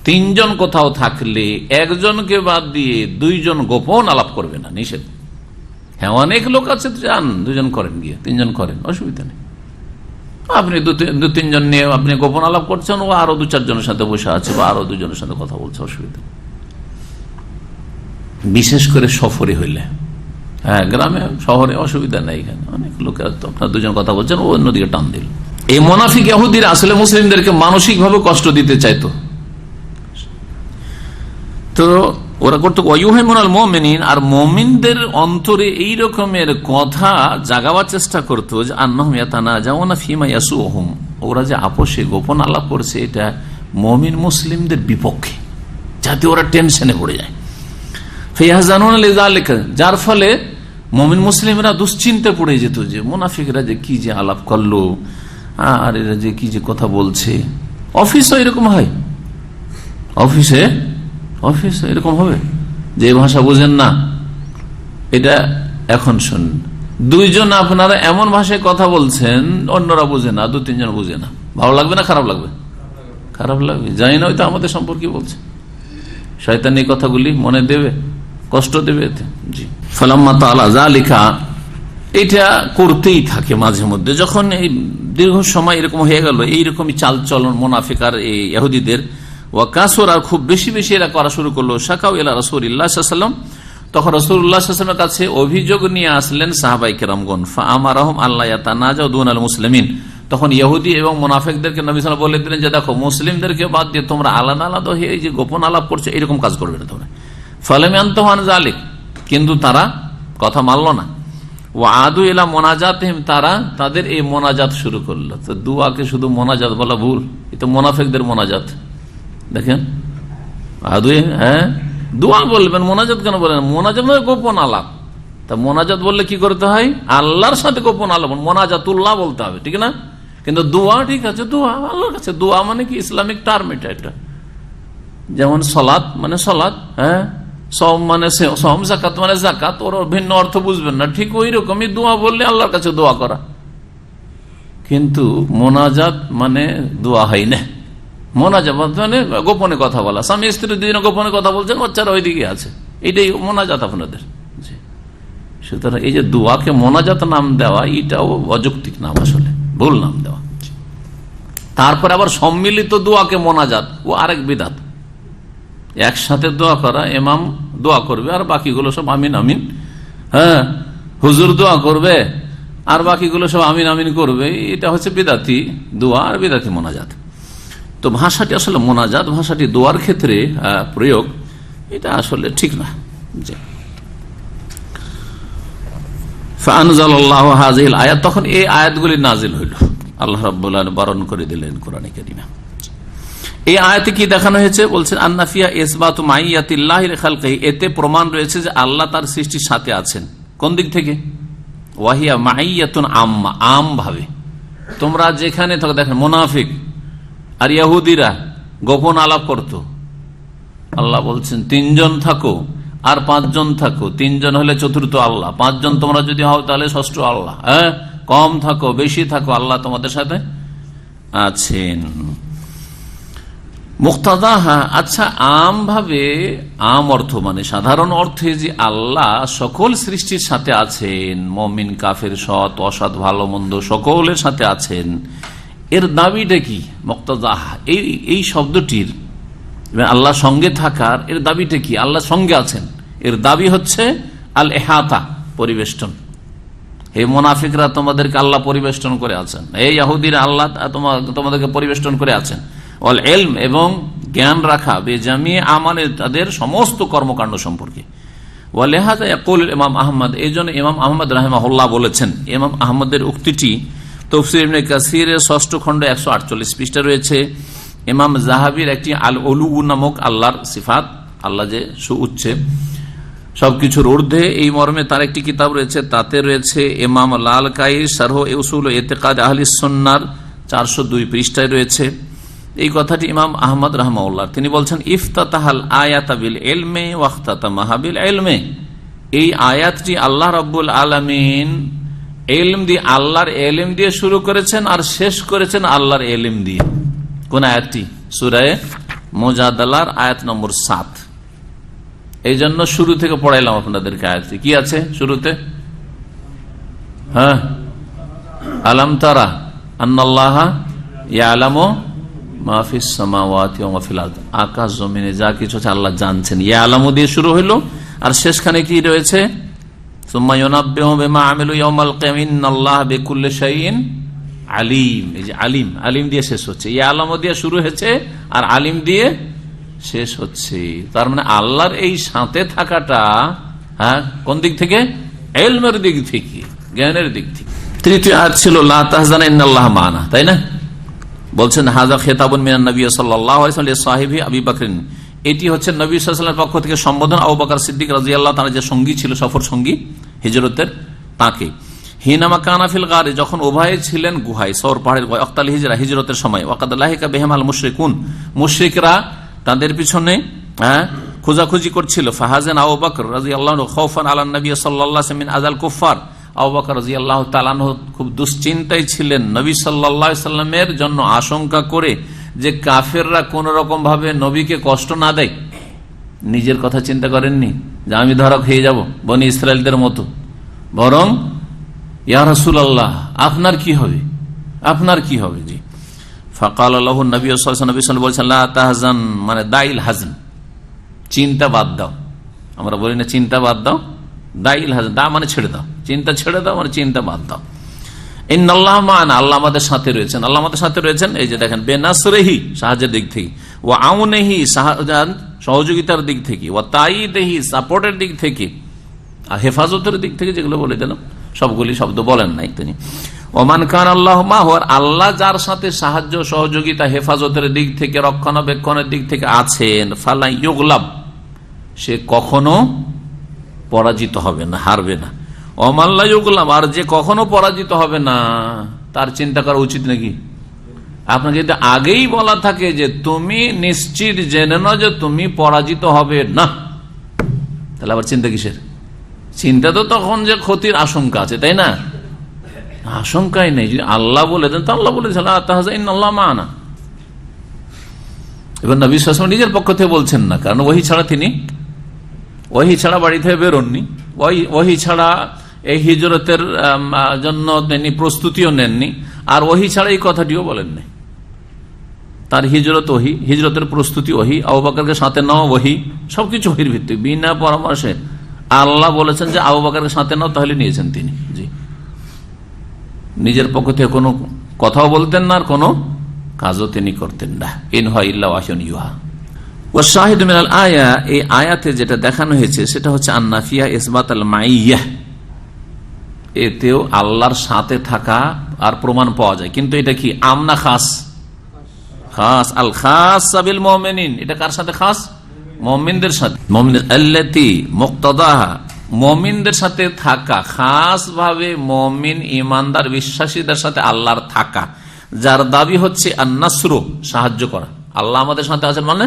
E: তিনজন কোথাও থাকলে একজনকে বাদ দিয়ে দুইজন গোপন আলাপ করবে না, নিষেধ। হ্যাঁ, অনেক লোক আছে, যান দুজন করেন, গিয়ে তিনজন করেন, অসুবিধা নেই। আপনি দু তিনজন নিয়ে আপনি গোপন আলাপ করছেন, ও আরো দু চারজনের সাথে বসে আছে বা আরো দুজনের সাথে কথা বলছে, অসুবিধা। বিশেষ করে সফরে হইলে, হ্যাঁ, গ্রামে শহরে অসুবিধা নেই, এখানে অনেক লোকের আপনার দুজন কথা বলছেন, ও অন্যদিকে টান দিল। এই মুনাফিক ইহুদিরা আসলে মুসলিমদেরকে মানসিক ভাবে কষ্ট দিতে চাইতো। তো ওরা করতো ওয়ায়ুহাইমুনাল মুমিনিন, আর মুমিনদের অন্তরে এই রকমের কথা জাগাবার চেষ্টা করতো যে আন্নাহুম ইয়াতানাজাউনা ফিমা ইয়াসুহুম, ওরা যে আপোষে গোপন আলাপ করছে এটা মুমিন মুসলিমদের বিপক্ষে, যাতে ওরা টেনশনে পড়ে যায়। ফায়াহজানুনা লিযালিকা, যার ফলে মুমিন মুসলিমরা দুশ্চিন্তায় পড়ে যেত যে মুনাফিকরা যে কি যে আলাপ করলো, আর এরা যে কি যে কথা বলছে। অফিসও এরকম হয়, অফিসে এরকম হবে যে ভাষা বুঝেন না, এটা এখন শুন, দুইজন আপনারা এমন ভাষায় কথা বলছেন অন্যরা বুঝে না, 2-3 জন বুঝে না, ভালো লাগবে না খারাপ লাগবে? খারাপ লাগবে। জানি না হয়তো আমাদের সম্পর্কে বলছে, শয়তান এই কথাগুলি মনে দেবে, কষ্ট দেবে এতে। জি, ফালাম্মা তাআলা যালিকা, এটা করতেই থাকে মাঝে মধ্যে, যখন এই দীর্ঘ সময় এরকম হয়ে গেল, এইরকমই চাল চলন মুনাফিক আর এই ইহুদিদের, ওয়াকাসুর, আর খুব বেশি বেশি এরা করা শুরু করলো, শাকাউ ইলা রাসূলিল্লাহ সাল্লাল্লাহু আলাইহি ওয়াসাল্লাম, তখন রাসূলুল্লাহ সাল্লাল্লাহু আলাইহি ওয়াসাল্লামের কাছে অভিযোগ নিয়ে আসলেন সাহাবায়ে কেরামগণ। ফাআমারাহুম আল্লা ইয়াতানাজাউ দুনাল মুসলিমিন, তখন ইহুদি এবং মুনাফিকদেরকে নবী সাল্লাল্লাহু আলাইহি ওয়াসাল্লাম বলে দিলেন যে দেখো, মুসলিমদেরকে বাদ দিয়ে তোমরা আলাদা আলাদা হয়ে এই যে গোপন আলাপ করছো, এরকম কাজ করবে না তোমরা। ফালাম ইয়ানতাহু আন যালিক, কিন্তু তারা কথা মানল না। ওয়াদু ইলা মুনাজাতিহিম, তারা তাদের এই মোনাজাত শুরু করলো। তো দুয়াকে শুধু মোনাজাত বলা ভুল, এটা মুনাফিকদের মোনাজাত। দেখেন আদু, হ্যাঁ দোয়া বলবেন, মোনাজাত কেন বলেন? মোনাজাত মানে গোপন আলাপ। তা মোনাজাত বললে কি করতে হয়? আল্লাহর সাথে গোপন আলাপ, মোনাজাতুল্লাহ বলতে হবে, ঠিক না? কিন্তু দোয়া, ঠিক আছে, দোয়া আল্লাহর কাছে। দোয়া মানে কি ইসলামিক টার্ম এটা। যেমন সলাত মানে সলাত, হ্যাঁ, সম মানে সম, জাকাত মানে জাকাত, ওর ভিন্ন অর্থ বুঝবেন না, ঠিক ওই রকমই দোয়া বললে আল্লাহর কাছে দোয়া করা। কিন্তু মোনাজাত মানে দোয়া হয় না, মোনাজাত মানে গোপনে কথা বলা। স্বামী স্ত্রী দুজনে গোপনে কথা বলছেন, বাচ্চারা ওইদিকে আছে, এইটাই মোনাজাত আপনাদের। সুতরাং এই যে দোয়াকে মোনাজাত নাম দেওয়া, এটাও অযৌক্তিক নাম, আসলে ভুল নাম দেওয়া। তারপর আবার সম্মিলিত দোয়াকে মোনাজাত, ও আরেক বিদআত। একসাথে দোয়া করা, ইমাম দোয়া করবে আর বাকিগুলো সব আমিন আমিন, হ্যাঁ, হুজুর দোয়া করবে আর বাকিগুলো সব আমিন আমিন করবে, এটা হচ্ছে বিদআতি দোয়া আর বিদআতি মোনাজাত। তো ভাষাটি আসলে মোনাজাত, ভাষাটি দোয়ার ক্ষেত্রে প্রয়োগ, এটা আসলে ঠিক না। ফাআনজালাল্লাহু হাযিহিল আয়াত, তখন এই আয়াতগুলি নাজিল হইল, আল্লাহ রাব্বুল আলামিন বারণ করে দিলেন কোরআনে কারীমে। এই আয়াতে কি দেখানো হয়েছে? বলছেন আন্না ফিহা ইসবাতু মাইয়াতিল্লাহি লিখালকিহি, এতে প্রমাণ রয়েছে যে আল্লাহ তার সৃষ্টির সাথে আছেন। কোন দিক থেকে? ওয়াহিয়া মাইয়াতুন আম্মা, আম ভাবে। তোমরা যেখানে থাকো, দেখেন মুনাফিক আর ইহুদিরা গোপন আলাপ করত, আল্লাহ বলছেন 3 জন থাকো আর 5 জন থাকো, 3 জন হলে চতুর্থ আল্লাহ, 5 জন তোমরা যদি হও তাহলে ষষ্ঠ আল্লাহ, হ্যাঁ, কম থাকো বেশি থাকো, আল্লাহ তোমাদের সাথে আছেন। মুক্তাদাহা, আচ্ছা, আম ভাবে, আম অর্থ মানে সাধারণ অর্থে যে আল্লাহ সকল সৃষ্টির সাথে আছেন, মুমিন কাফের, সৎ অসৎ, ভালো মন্দ সকলের সাথে আছেন, এর দাবিটা কি? মুক্তাদাহা, এই শব্দটির আল্লাহ সঙ্গে থাকার এর দাবিটা কি? আল্লাহ সঙ্গে আছেন, এর দাবি হচ্ছে আল ইহাতা, পরিবেষ্টন। এই মুনাফিকরা তোমাদেরকে আল্লাহ পরিবেষ্টন করে আছেন, এই ইহুদিরা আল্লাহ তোমাদেরকে পরিবেষ্টন করে আছেন। অল ইলম, এবং জ্ঞান রাখা, বেজামি আমালে, তাদের সমস্ত কর্মকাণ্ড সম্পর্কে। ওয়ালিহাযা ইয়াকুল ইমাম আহমদ, এই জন্য ইমাম আহমদ রাহিমাহুল্লাহ বলেছেন, ইমাম আহমদের উক্তিটি তাফসীর ইবনে কাসিরের 6ষ্ঠ খণ্ড 148 পৃষ্ঠা রয়েছে। ইমাম যাহাবীর একটি আল উলু নামক আল্লাহর সিফাত, আল্লাহ যে সুউচ্চে সবকিছুর ঊর্ধ্বে, এই মর্মে তার একটি কিতাব রয়েছে, তাতে রয়েছে ইমাম লালকাই শারহ উসুল ইতিকাদ আহলিস সুন্নাহর 402 পৃষ্ঠায় রয়েছে এই কথাটি। ইমাম আহমদ রাহমাহুল্লাহ তিনি বলছেন, ইফতাতাহাল আয়াতা বিল ইলমি ওয়াখতাতামাহা বিল ইলমি, এই আয়াতটি আল্লাহ রাব্বুল আলামিন ইলম দিয়ে, আল্লাহর ইলম দিয়ে শুরু করেছেন আর শেষ করেছেন আল্লাহর ইলম দিয়ে। কোন আয়াতটি? সূরা মুজাদালার আয়াত নম্বর 7। এই জন্য শুরু থেকে পড়াইলাম আপনাদেরকে আয়াতটি। কি আছে শুরুতে? হ্যাঁ, আলাম তারা আন্নাল্লাহা ইয়ালামু মা ফিস সামাওয়াতি ওয়া মা ফিল আরদ, আকাশ জমিনে যা কিছু আছে আল্লাহ জানছেন। ইয়ালামু দিয়ে শুরু হইল আর শেষখানে কি রয়েছে? সুম্মা ইউনাব্বিহুম বিমা আমিলু ইয়াউমাল কিয়ামাহ ইন্নাল্লাহা বিকুল্লি শাইইন আলিম। এই যে আলিম, আলিম দিয়ে শেষ হচ্ছে, এই আলম দিয়ে শুরু হয়েছে আর আলিম দিয়ে শেষ হচ্ছে। তার মানে আল্লাহর এই সাথে থাকাটা কোন দিক থেকে? ইলমের দিক থেকে, জ্ঞানের দিক থেকে। তৃতীয় আয়াত ছিল লা তাহজান ইন্নাল্লাহ মা'ানা, তাই না? বলছেন হাযা খিতাবুন মিনান নবী সাল্লাল্লাহু আলাইহি ওয়াসাল্লাম লিসাহিবি আবী বকর। এটি হচ্ছে নবী সাল্লাল্লাহু আলাইহি ওয়াসাল্লামের পক্ষ থেকে সম্বোধন আবু বকর সিদ্দিক রাদিয়াল্লাহু তাআলা যে সঙ্গী ছিল, সফর সঙ্গী হিজরতের, তাকে। হিনামা কানা ফিল গারে, যখন উভয়ে ছিলেন গুহায়, সওর পাহাড়ের গুহায়, ওয়াক্তাল হিজরা, হিজরতের সময়। ওয়াকাদ লাহিকা বিহিম আল মুশরিকুন, মুশরিকরা তাদের পিছনে খোঁজাখুঁজি করছিল। ফাহাজান আবু বকর রাদিয়াল্লাহু আনহু খাউফান আলা নবী সাল্লাল্লাহু আলাইহি ওয়াসাল্লাম মিন আযাল কুফার। আবু বকর রাদিয়াল্লাহু তাআলা আনহু খুব দুশ্চিন্তায় ছিলেন নবী সাল্লাল্লাহু আলাইহি ওয়াসাল্লামের জন্য, আশঙ্কা করে যে কাফেররা কোন রকম ভাবে নবীকে কষ্ট না দেয়। নিজের কথা চিন্তা করেননি যে আমি ধরা খেয়ে যাব বনি ইসরায়েলদের মতো, বরং ইয়া রাসূলুল্লাহ আপনার কি হবে, আপনার কি হবে। জি, ফাকাল লাহু নবী সাল্লাল্লাহু আলাইহি ওয়াসাল্লাম বলেছেন লা তাহজান, মানে দাইল হাজন, চিন্তা বাদ দাও। আমরা বলি না চিন্তা বাদ দাও, দাইল হাজন, দা মানে ছেড়ে দাও, চিন্তা ছেড়ে দাও মানে চিন্তা বাদ দাও। ইন্নাল্লাহ মা'ানা, আল্লাহ আমাদের সাথে রয়েছেন, আল্লাহ আমাদের সাথে রয়েছেন। এই যে দেখেন, বেনাসরিহি, সাহায্যের দিক থেকে, ওয়া আউনিহি, সহযোগিতার দিক থেকে, ওয়া তাইদিহি, সাপোর্টের দিক থেকে, আর হেফাজতের দিক থেকে, যেগুলো বলে দিলাম সবগুলি শব্দ বলেন নাই তিনি। ওমান কান আল্লাহ মাহু, আল্লাহ যার সাথে সাহায্য সহযোগিতা হেফাজতের দিক থেকে, রক্ষণাবেক্ষণের দিক থেকে আছেন, ফালা ইউগলাব, সে কখনো পরাজিত হবে না, হারবে না। ওমাল্লা ইউগলাব, আর যে কখনো পরাজিত হবে না, তার চিন্তা করা উচিত নাকি? আপনাকে যদি আগেই বলা থাকে যে তুমি নিশ্চিত জেনে নাও যে তুমি পরাজিত হবে না, তাহলে আবার চিন্তা কিসের? চিন্তা তো তখন যে ক্ষতির আশঙ্কা আছে, তাই না? আশঙ্কাই নেই, যদি আল্লাহ বলে দেন তো আল্লাহ বলেছেন লা তাহজান ইন্নাল্লাহ মা'ানা। এবার নবী সাল্লাল্লাহু আলাইহি ওয়াসাল্লাম নিজের পক্ষ থেকে বলছেন না, কারণ ওহী ছাড়া তিনি, ওহী ছাড়া বাড়ি থেকে বেরোননি, ওহী ছাড়া এই হিজরতের জন্য তিনি প্রস্তুতিও নেননি, আর ওহী ছাড়া এই কথাটিও বলেননি। তার হিজরত ওহী, হিজরতের প্রস্তুতি ওহী, আবু বকরকে সাথে নাও ওহী, সবকিছু ওহীর ভিত্তিক, বিনা পরামর্শে আল্লাহ বলেছেন যে আবু বকরকে সাথে নাও, তাহলে নিয়েছেন তিনি। জি, নিজের পক্ষ থেকে কোনো কথাও বলতেন না, আর কোনো কাজও তিনি করতেন না। ইন হুয়া ইল্লা ওয়াহয়ুন ইউহা। ওয়া শাহিদু মিনাল আয়া, এই আয়াতে যেটা দেখানো হয়েছে সেটা হচ্ছে আন-নাফিয়া ইসবাত আল মাইয়্যাহ, এতেও আল্লাহর সাথে থাকা আর প্রমাণ পাওয়া যায়। কিন্তু এটা কি আম না খাস? খাস। আল খাস বিল মুমিনিন, এটা কার সাথে খাস? মুমিনদের সাথে। মুমিন আল্লাতি মুক্তাদাহা, মুমিনদের সাথে থাকা, খাস ভাবে মুমিন ঈমানদার বিশ্বাসীদের সাথে আল্লাহর থাকা, যার দাবি হচ্ছে আন-নাসরু, সাহায্য করা। আল্লাহ আমাদের সাথে আছেন মানে,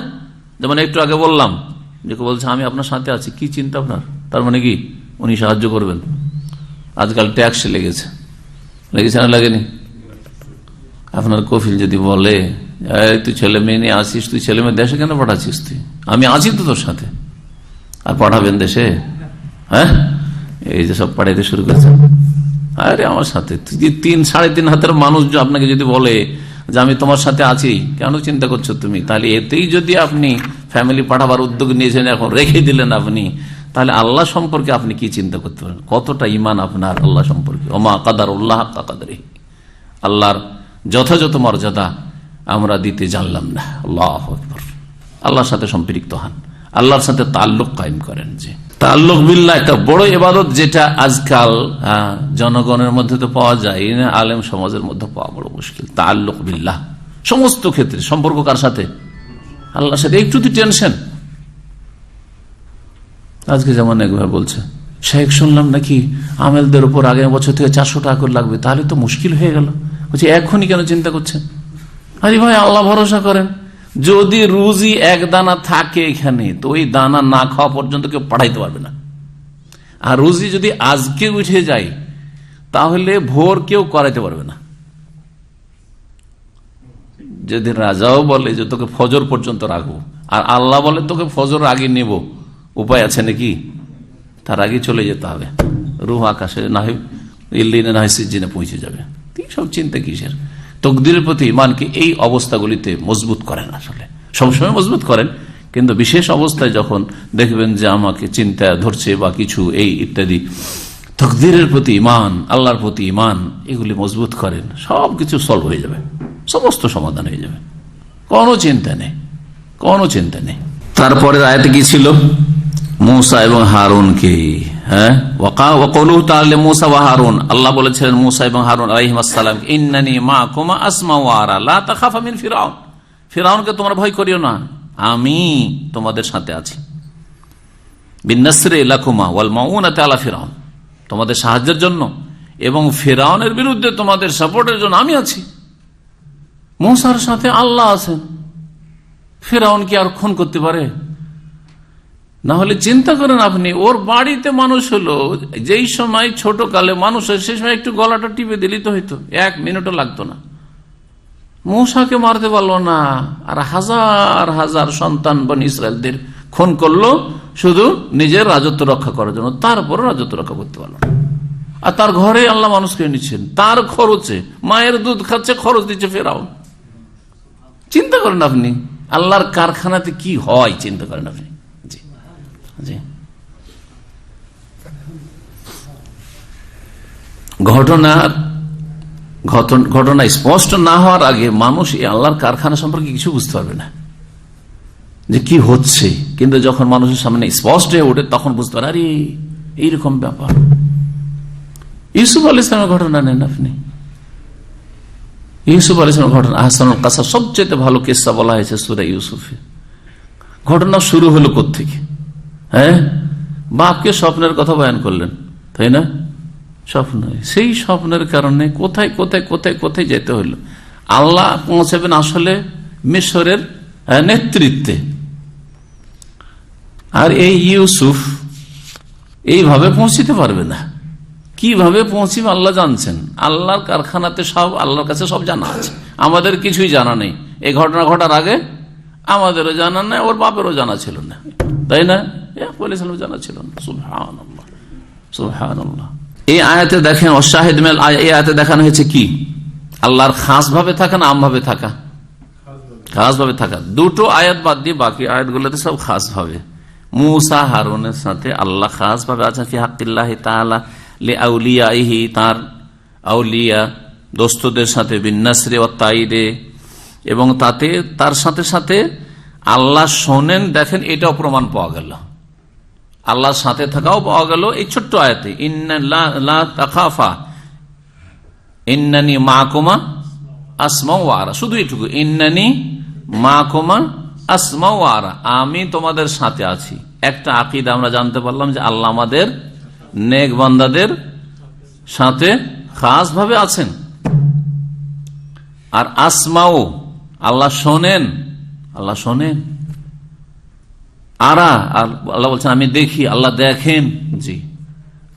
E: যেমন একটু আগে বললাম যে বলছে আমি আপনার সাথে আছি, কি চিন্তা আপনার? তার মানে কি উনি সাহায্য করবেন। আজকাল ট্যাক্স লেগেছে না লাগেনি? আপনার কফিল যদি বলে তুই ছেলে মেয়ে নিয়ে আসিস, তুই ছেলে মেয়ে দেশে কেন পাঠাচ্ছিস? তুই, আমি আছি তো তোর সাথে। আর পাঠাবেন দেশে? হ্যাঁ, এই যে সব পাঠাইতে শুরু করেছে। আরে আমার সাথে 3-3.5 হাতের মানুষ আপনাকে যদি বলে যে আমি তোমার সাথে আছি, কেন চিন্তা করছো তুমি? তাহলে এতেই যদি আপনি ফ্যামিলি পাঠাবার উদ্যোগ নিয়েছেন, এখন রেখে দিলেন আপনি, তাহলে আল্লাহ সম্পর্কে আপনি কি চিন্তা করতে পারেন? কতটা ঈমান আপনার আল্লাহ সম্পর্কে। ওমা কাদারুল্লাহ হাক্কা কাদরিহি, আল্লাহর যথাযথ মর্যাদা আমরা দিতে জানলাম না। আল্লাহু আকবার। আল্লাহর সাথে সম্পৃক্ত হন, আল্লাহর সাথে তাল্লুক কায়েম করেন। যে তাল্লুক বিল্লাহ একটা বড় ইবাদত, যেটা আজকাল জনগণের মধ্যে তো পাওয়া যায় না, আলেম সমাজের মধ্যে পাওয়া বড় মুশকিল। তাল্লুক বিল্লাহ সমস্ত ক্ষেত্রে সম্পর্ক কার সাথে? আল্লাহর সাথে। একটু তো টেনশন। আজকে যেমন একবার বলছে শেখ, শুনলাম নাকি আমেলদের উপর আগামী বছর থেকে 400 টাকা করে লাগবে, তাহলে তো মুশকিল হয়ে গেল। বলছে এখনই কেন চিন্তা করছেন? আরে ভাই, আল্লাহ ভরসা করেন। যদি রুজি এক দানা থাকে এখানে, তো ওই দানা না খাওয়া পর্যন্ত কেউ পাঠাইতে পারবে না। আর রুজি যদি আজকে উঠে যায়, তাহলে ভোর কেউ করাইতে পারবে না। যদি রাজাও বলে যে তোকে ফজর পর্যন্ত রাখবো, আর আল্লাহ বলে তোকে ফজর আগে নেব, উপায় আছে নাকি? তার আগে চলে যেতে হবে। রুহ আকাশে না হয় ইল্লিনে না হয় সিজ্জিনে পৌঁছে যাবে। সব চিন্তা কিসের? তকদিরের প্রতি ইমানকে এই অবস্থাগুলিতে মজবুত করেন। আসলে সবসময় মজবুত করেন, কিন্তু বিশেষ অবস্থায় যখন দেখবেন যে আমাকে চিন্তা ধরছে বা কিছু এই ইত্যাদি, তাকদীরের প্রতি ঈমান, আল্লাহর প্রতি ঈমান, এগুলি মজবুত করেন, সবকিছু সলভ হয়ে যাবে, সমস্ত সমাধান হয়ে যাবে, কোনো চিন্তা নেই, কোনো চিন্তা নেই। তারপরে আয়াতে কি ছিল? মূসা এবং হারুনকে, হ্যাঁ, ওয়াকালু তাআলা মূসা ওয়া হারুন, আল্লাহ বলেছিলেন মূসা এবং হারুন আলাইহিস সালাম, ইন্নানি মাকুমা আসমাউ ওয়া আরা লা তাখাফা মিন ফিরআউন, ফিরআউনকে তোমরা ভয় করিও না, আমি তোমাদের সাথে আছি। বিন-নাসরি লাকুমা ওয়াল মাউনাতি আলা ফিরআউন, তোমাদের সাহায্যের জন্য এবং ফিরআউনের বিরুদ্ধে তোমাদের সাপোর্টের জন্য আমি আছি। মূসার সাথে আল্লাহ আছেন, ফিরআউন কি আর খুন করতে পারে? না হলে চিন্তা করেন আপনি, ওর বাড়িতে মানুষ হলো, যেই সময় ছোট কালে মানুষ হয় সেই সময় একটু গলাটা টিপে দিলি তো হইতো, 1 মিনিটও লাগতো না। মূসাকে মারতে পারলো না, আর হাজার হাজার সন্তান বনি ইসরায়েলদের খুন করলো শুধু নিজের রাজত্ব রক্ষা করার জন্য, তারপর রাজত্ব রক্ষা করতে পারলো না। আর তার ঘরে আল্লাহ মানুষকে নিচ্ছেন, তার খরচে, মায়ের দুধ খাচ্ছে, খরচ দিচ্ছে ফেরাউন। চিন্তা করেন আপনি আল্লাহর কারখানাতে কি হয়, চিন্তা করেন আপনি। জি জি, ঘটনা স্পষ্ট না হওয়ার আগে মানুষ এই আল্লাহর কারখানা সম্পর্কে কিছু বুঝতে পারবে না যে কি হচ্ছে, কিন্তু যখন মানুষের সামনে স্পষ্ট হয়ে ওঠে তখন বুঝতে পারে, আরে এইরকম ব্যাপার। ইউসুফ আলাইহিস সালামের ঘটনা নেন আপনি, ইউসুফ আলাইহিস সালামের ঘটনা আহসানুল কাসাস, সবচেয়ে ভালো কিসসা বলা হয়েছে সূরা ইউসুফে। ঘটনা শুরু হলো কোত্থেকে? হ্যাঁ, বাপকে স্বপ্নের কথা বয়ান করলেন, তাই না? স্বপ্ন, সেই স্বপ্নের কারণে কোথায় কোথায় কোথায় কোথায় যেতে হইল। আল্লাহ পৌঁছাবেন আসলে মিশরের নেতৃত্বে, আর এই ইউসুফ এইভাবে পৌঁছিতে পারবে না। কিভাবে পৌঁছিবে আল্লাহ জানছেন। আল্লাহর কারখানাতে সব, আল্লাহর কাছে সব জানা আছে, আমাদের কিছুই জানা নেই। এই ঘটনা ঘটার আগে আমাদেরও জানা নেই, ওর বাপেরও জানা ছিল না, তাই না? বলেছিলাম জানা ছিল না। সুবহানাল্লাহ, সুবহানাল্লাহ। এই আয়াতে দেখেন, অশাহিদ মেল, এই আয়াতে দেখানো হয়েছে কি? আল্লাহর খাস ভাবে থাকা না আম ভাবে থাকা? খাস ভাবে থাকা। দুটো আয়াত বাদ দিয়ে বাকি আয়াতগুলোতে সব খাস ভাবে। মূসা হারুনের সাথে আল্লাহ খাস ভাবে আছেন ফি হাক্কিল্লাহি তাআলা লিআউলিয়াইহি, তার আউলিয়া দোস্তদের সাথে, বিন-নাসরি ওয়াত তাইদে, এবং তাতে তার সাথে সাথে আল্লাহ শোনেন, দেখেন, এটাও প্রমাণ পাওয়া গেল, আল্লাহর সাথে থাকাও পাওয়া গেল এই ছোট্ট আয়াতে। ইন্না লা তাখাফা ইন্নানি মাকুমা আসমাউ ওয়া আরা, শুধু এটুকু, ইন্নানি মাকুমা আসমাউ ওয়া আরা, আমি তোমাদের সাথে আছি। একটা আকীদা আমরা জানতে পারলাম যে আল্লাহ আমাদের নেক বান্দাদের সাথে খাস ভাবে আছেন। আর আসমাউ, আল্লাহ শোনেন, আল্লাহ শোনেন। আরা, আল্লাহ বলছেন আমি দেখি, আল্লাহ দেখেন। জি,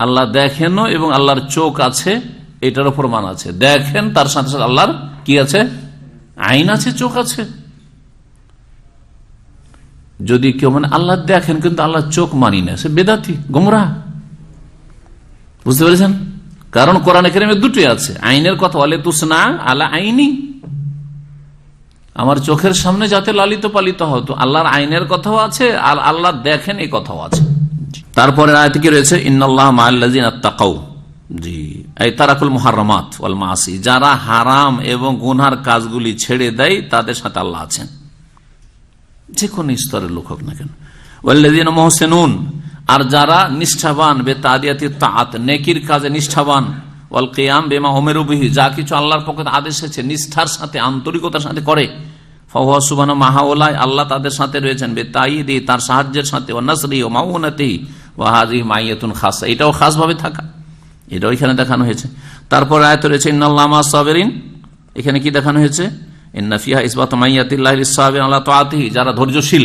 E: আল্লাহ দেখেনও, এবং আল্লাহর চোখ আছে, এটারও প্রমাণ আছে। দেখেন, তার সাথে সাথে আল্লাহর কি আছে? আইন আছে, চোখ আছে। যদি কেউ মানে আল্লাহ দেখেন কিন্তু আল্লাহ চোখ মানি না, সে বেদাতি, গোমরাহ। বুঝতে পেরেছেন? কারণ কোরআনে কারিমে দুটোই আছে, আইনের কথা, ওয়ালে তুসনা আলা আইনি, আমার চোখের সামনে যাতে লালিত পালিত হতো, আল্লাহর আইনের কথাও আছে, আর আল্লাহ দেখেন এই কথাও আছে। তারপরে আয়াতে কি রয়েছে? ইন্নাল্লাহা মাআল্লাযিনা তাকাউ, জি, এই তারাকুল মুহাররামাত ওয়াল মাসি, যারা হারাম এবং গুনার কাজগুলি ছেড়ে দেয় তাদের সাথে আল্লাহ আছেন, যে কোন স্তরের লোক হোক না কেন। ওয়াল্লাযিনা মুহসিনুন, আর যারা নিষ্ঠাবান, বেতাদিয়াতি তাআত, নেকির কাজে নিষ্ঠাবান, ওয়াল কিয়াম বিমা উমিরু বিহি, যা কিছু আল্লাহর পক্ষ থেকে আদেশ এসেছে নিষ্ঠার সাথে, আন্তরিকতার সাথে করে, ফাহুয়া সুবহানাহু মাহাউলাই, আল্লাহ তাদের সাথে রয়েছেন, বেতাইদি, তার সাহায্যের সাথে, ওয়া নাসরি ওয়া মাউনাতি ওয়া হাযিহি মাইয়াতুন খাসা, এটাও খাস ভাবে থাকা, এটাও এখানে দেখানো হয়েছে। তারপর আয়াত রয়েছে ইন্নাল্লাহা মা'আস সাবিরিন, এখানে কি দেখানো হয়েছে? ইন্না ফিহা ইসবাতু মাইয়াতিল্লাহি লিস-সাবিরিন আলা তাআতিহি, যারা ধৈর্যশীল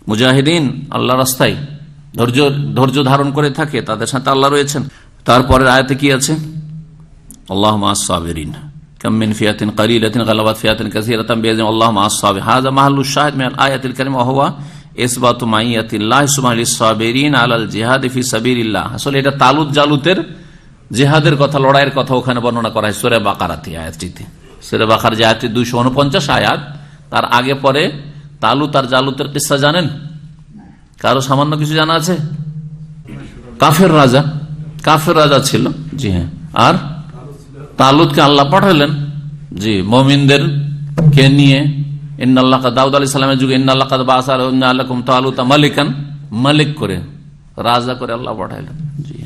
E: মুজাহিদিন, আল্লাহর রাস্তায় ধৈর্য ধারণ করে থাকে, তাদের সাথে আল্লাহ রয়েছেন। তারপরের আয়াতে কি আছে? আল্লাহু মা'আস সাবিরিন, কাম মিন ফিয়াতিন কালিলাতিন গালাবাত ফিয়াতিন কাসীরাতান বিইذن আল্লাহু মা'আস সাবিরিন। হাযা মাহলুশ শাহিদ মিনাল আয়াতিল কারিমা ওয়া হুয়া ইসবাতু মাইয়াতিল্লাহি সুবহানাহু লিস-সাবিরিন আলাল জিহাদি ফি সাবিলিল্লাহ। আসলে এটা তালুত জালুতের জিহাদের কথা, লড়াইয়ের কথা ওখানে বর্ণনা করা হয় সূরা বাকারাতে, আয়াতটিতে। সূরা বাকার যে আয়াতটি 249 আয়াত, তার আগে পরে তালুত আর জালুতের কিসসা জানেন? কারো সামান্য কিছু জানা আছে? কাফের রাজা, কাফের রাজা ছিল, জি হ্যাঁ। আর তালুতকে আল্লাহ পাঠালেন, জি, মুমিনদের কে নিয়ে। ইন্নাল্লাহ দাউদ আলাইহিস সালামের যুগে ইন্নাল্লাহ বাআসা আলাইকুম তালুতা মালিকান, মালিক করে, রাজা করে আল্লাহ পাঠালেন। জি,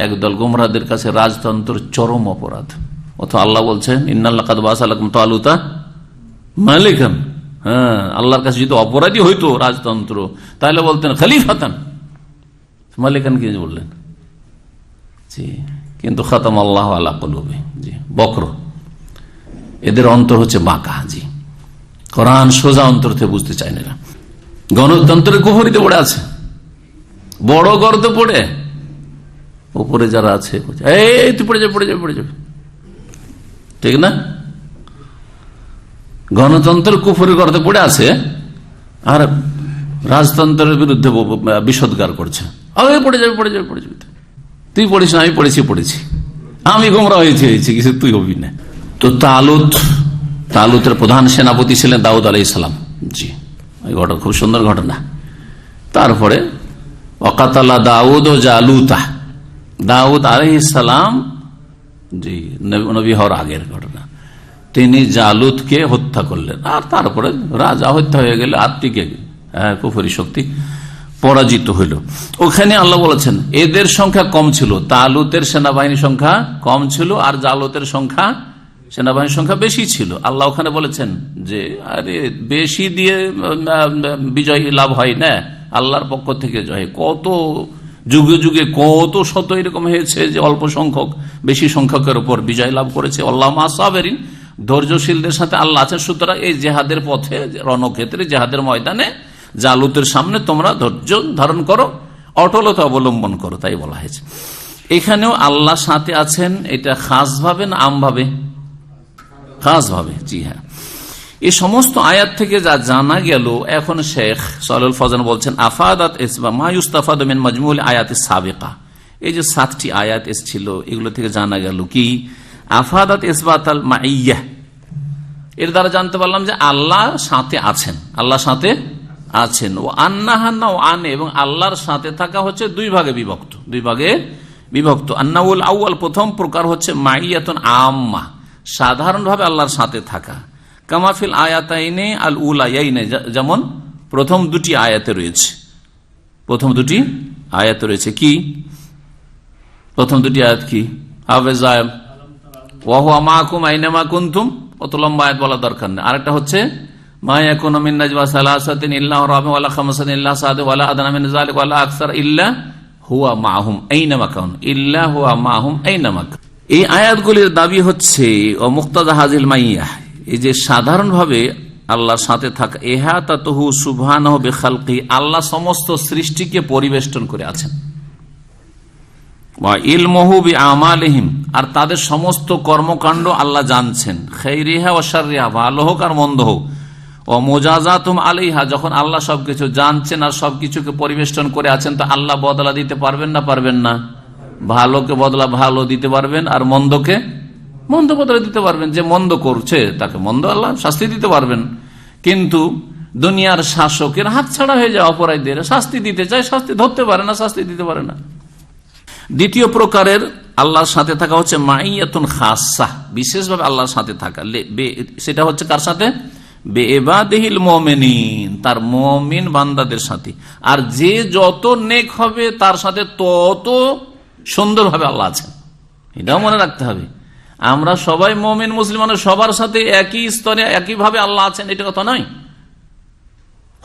E: একদল গোমরাহদের কাছে রাজতন্ত্র চরম অপরাধ। অথবা আল্লাহ বলছেন ইন্নাল্লাহ বাআসা আলাইকুম তালুতা মালিকান। হ্যাঁ, আল্লাহর কাছে যদি অপরাধী হইতো রাজতন্ত্র, তাহলে বলতেন খলিফাতান, মালিকান কি বললেন? জি, কিন্তু খতম আল্লাহ আলা কুলুবি, জি, বক্র, এদের অন্তর হচ্ছে বাঁকা। জি, কোরআন সোজা অন্তর থেকে বুঝতে চায় না। গণতন্ত্রের কুফরিতে পড়ে আছে, বড় গর্তে পড়ে, উপরে যারা আছে এই তুই পড়ে যাবে, ঠিক না? গণতন্ত্রের কুফরি গর্তে পড়ে আছে আর রাজতন্ত্রের বিরুদ্ধে বিষোদ্গার করছে, পড়ে যাবে। তুই পড়িস না, আমি পড়েছি, আমি গোমরা হয়েছি, কিছু তুই হবি না। তো তালুতের প্রধান সেনাপতি ছিলেন দাউদ আলাইহিস সালাম। জি, এই ঘটনা খুব সুন্দর ঘটনা। তারপরে ওয়াকাতালা দাউদ ও জালুতা, দাউদ আলাইহিস সালাম, জি, নবী হওয়ার আগের ঘটনা, তিনি জালুতকে হত্যা করলেন। আর তারপরে রাজা হত্যা হয়ে গেলে আত্মিকে কুফরি শক্তি পরাজিত হইল। ওখানে আল্লাহ বলেছেন এদের সংখ্যা কম ছিল, তালুতের সেনাবাহিনীর সংখ্যা কম ছিল আর জালুতের সেনাবাহিনীর সংখ্যা বেশি ছিল। আল্লাহ ওখানে বলেছেন যে আরে বেশি দিয়ে বিজয় লাভ হয় না, আল্লাহর পক্ষ থেকে জয়। কত যুগে যুগে কত শত এরকম হয়েছে যে অল্প সংখ্যক বেশি সংখ্যকের উপর বিজয় লাভ করেছে। আল্লাহ মা সাবিরিন, ধৈর্যশীলদের সাথে আল্লাহ আছেন। সুতরাং এই জেহাদের পথে, রণক্ষেত্রে, জেহাদের ময়দানে জালুতের সামনে তোমরা ধৈর্য ধারণ করো, অটলতা অবলম্বন করো, তাই বলা হয়েছে। এখানেও আল্লাহ সাথে আছেন, এটা খাস ভাবে না আম ভাবে? খাস ভাবে, জি হ্যাঁ। এই সমস্ত আয়াত থেকে যা জানা গেল, এখন শেখ সালেহুল ফওজান বলছেন আফাদাত ইসবা মা ইউস্তাফাদু মিন মাজমুল আয়াতিস সাবিকা। এই যে 7টি আয়াত এসেছিল, এগুলো থেকে জানা গেল কি? আফাদাত ইসবাতাল মাইয়্যা, এর দ্বারা জানতে পারলাম যে আল্লাহ সাথে আছেন, আল্লাহ সাথে আছেন। ও আন্নাহান্না ও আনে, এবং আল্লাহর সাথে থাকা হচ্ছে দুই ভাগে বিভক্ত। আন্নাউল আউয়াল, প্রথম প্রকার হচ্ছে মাইয়াতুন আম্মা, সাধারণভাবে আল্লাহর সাথে থাকা। কামাফিল আয়াতাইনে আল উলায়াইনে, যেমন প্রথম দুটি আয়াতে রয়েছে। কি প্রথম দুটি আয়াত? কি হাফেজায় ওয়াহুয়া মাকুম আইনামা কুনতুম, অত লম্বা আয়াত বলা দরকার নেই। আরেকটা হচ্ছে মা ইয়াকুনু মিন নাজওয়া সালাসাতিন ইল্লা রাবি'ুহুম ওয়ালা খামসাতিন ইল্লা সাদিকুহুম ওয়ালা আদনা মিন যালিকা ওয়ালা আকসার ইল্লা হুয়া মা'হুম আইনামা কাউন, ইল্লা হুয়া মা'হুম আইনামা কাউন। এই আয়াতগুলির দাবি হচ্ছে ও মুক্তাদা হাজিল মাইয়া, এই যে সাধারণভাবে আল্লাহর সাথে থাকা। ইহাতাতুহু সুবহানাহু বিখালকি, আল্লাহ সমস্ত সৃষ্টিকে পরিবেষ্টন করে আছেন। ওয়া ইলমুহু বিআমালিহিম, আর তাদের সমস্ত কর্মকাণ্ড আল্লাহ জানছেন। খাইরিহা ওয়া শাররিহা, ভালো হোক আর মন্দ হোক। ও মুজাযাতুম আলাইহা, যখন আল্লাহ সবকিছু জানছেন আর সবকিছুকে পরিবেষ্টন করে আছেন, তো আল্লাহ বদলা দিতে পারবেন না? পারবেন না? ভালোকে বদলা ভালো দিতে পারবেন, আর মন্দকে মন্দ বদলা দিতে পারবেন। যে মন্দ করছে তাকে মন্দ আল্লাহ শাস্তি দিতে পারবেন। কিন্তু দুনিয়ার শাসকের হাত ছাড়া হয়ে যায়, অপরাধীদের শাস্তি দিতে চায়, শাস্তি ধরতে পারে না, শাস্তি দিতে পারে না। দ্বিতীয় প্রকারের আল্লাহর সাথে থাকা হচ্ছে মাইয়াতুন খাসা, বিশেষভাবে আল্লাহর সাথে থাকা। সেটা হচ্ছে কার সাথে? বেইবাদিহিল মুমিনিন, তার মুমিন বান্দাদের সাথে। আর যে যত নেক হবে তার সাথে তত সুন্দরভাবে আল্লাহ আছেন, এটাও মনে রাখতে হবে। আমরা সবাই মুমিন মুসলমান, সবার সাথে একই স্তরে একইভাবে আল্লাহ আছেন, এটা কথা নয়।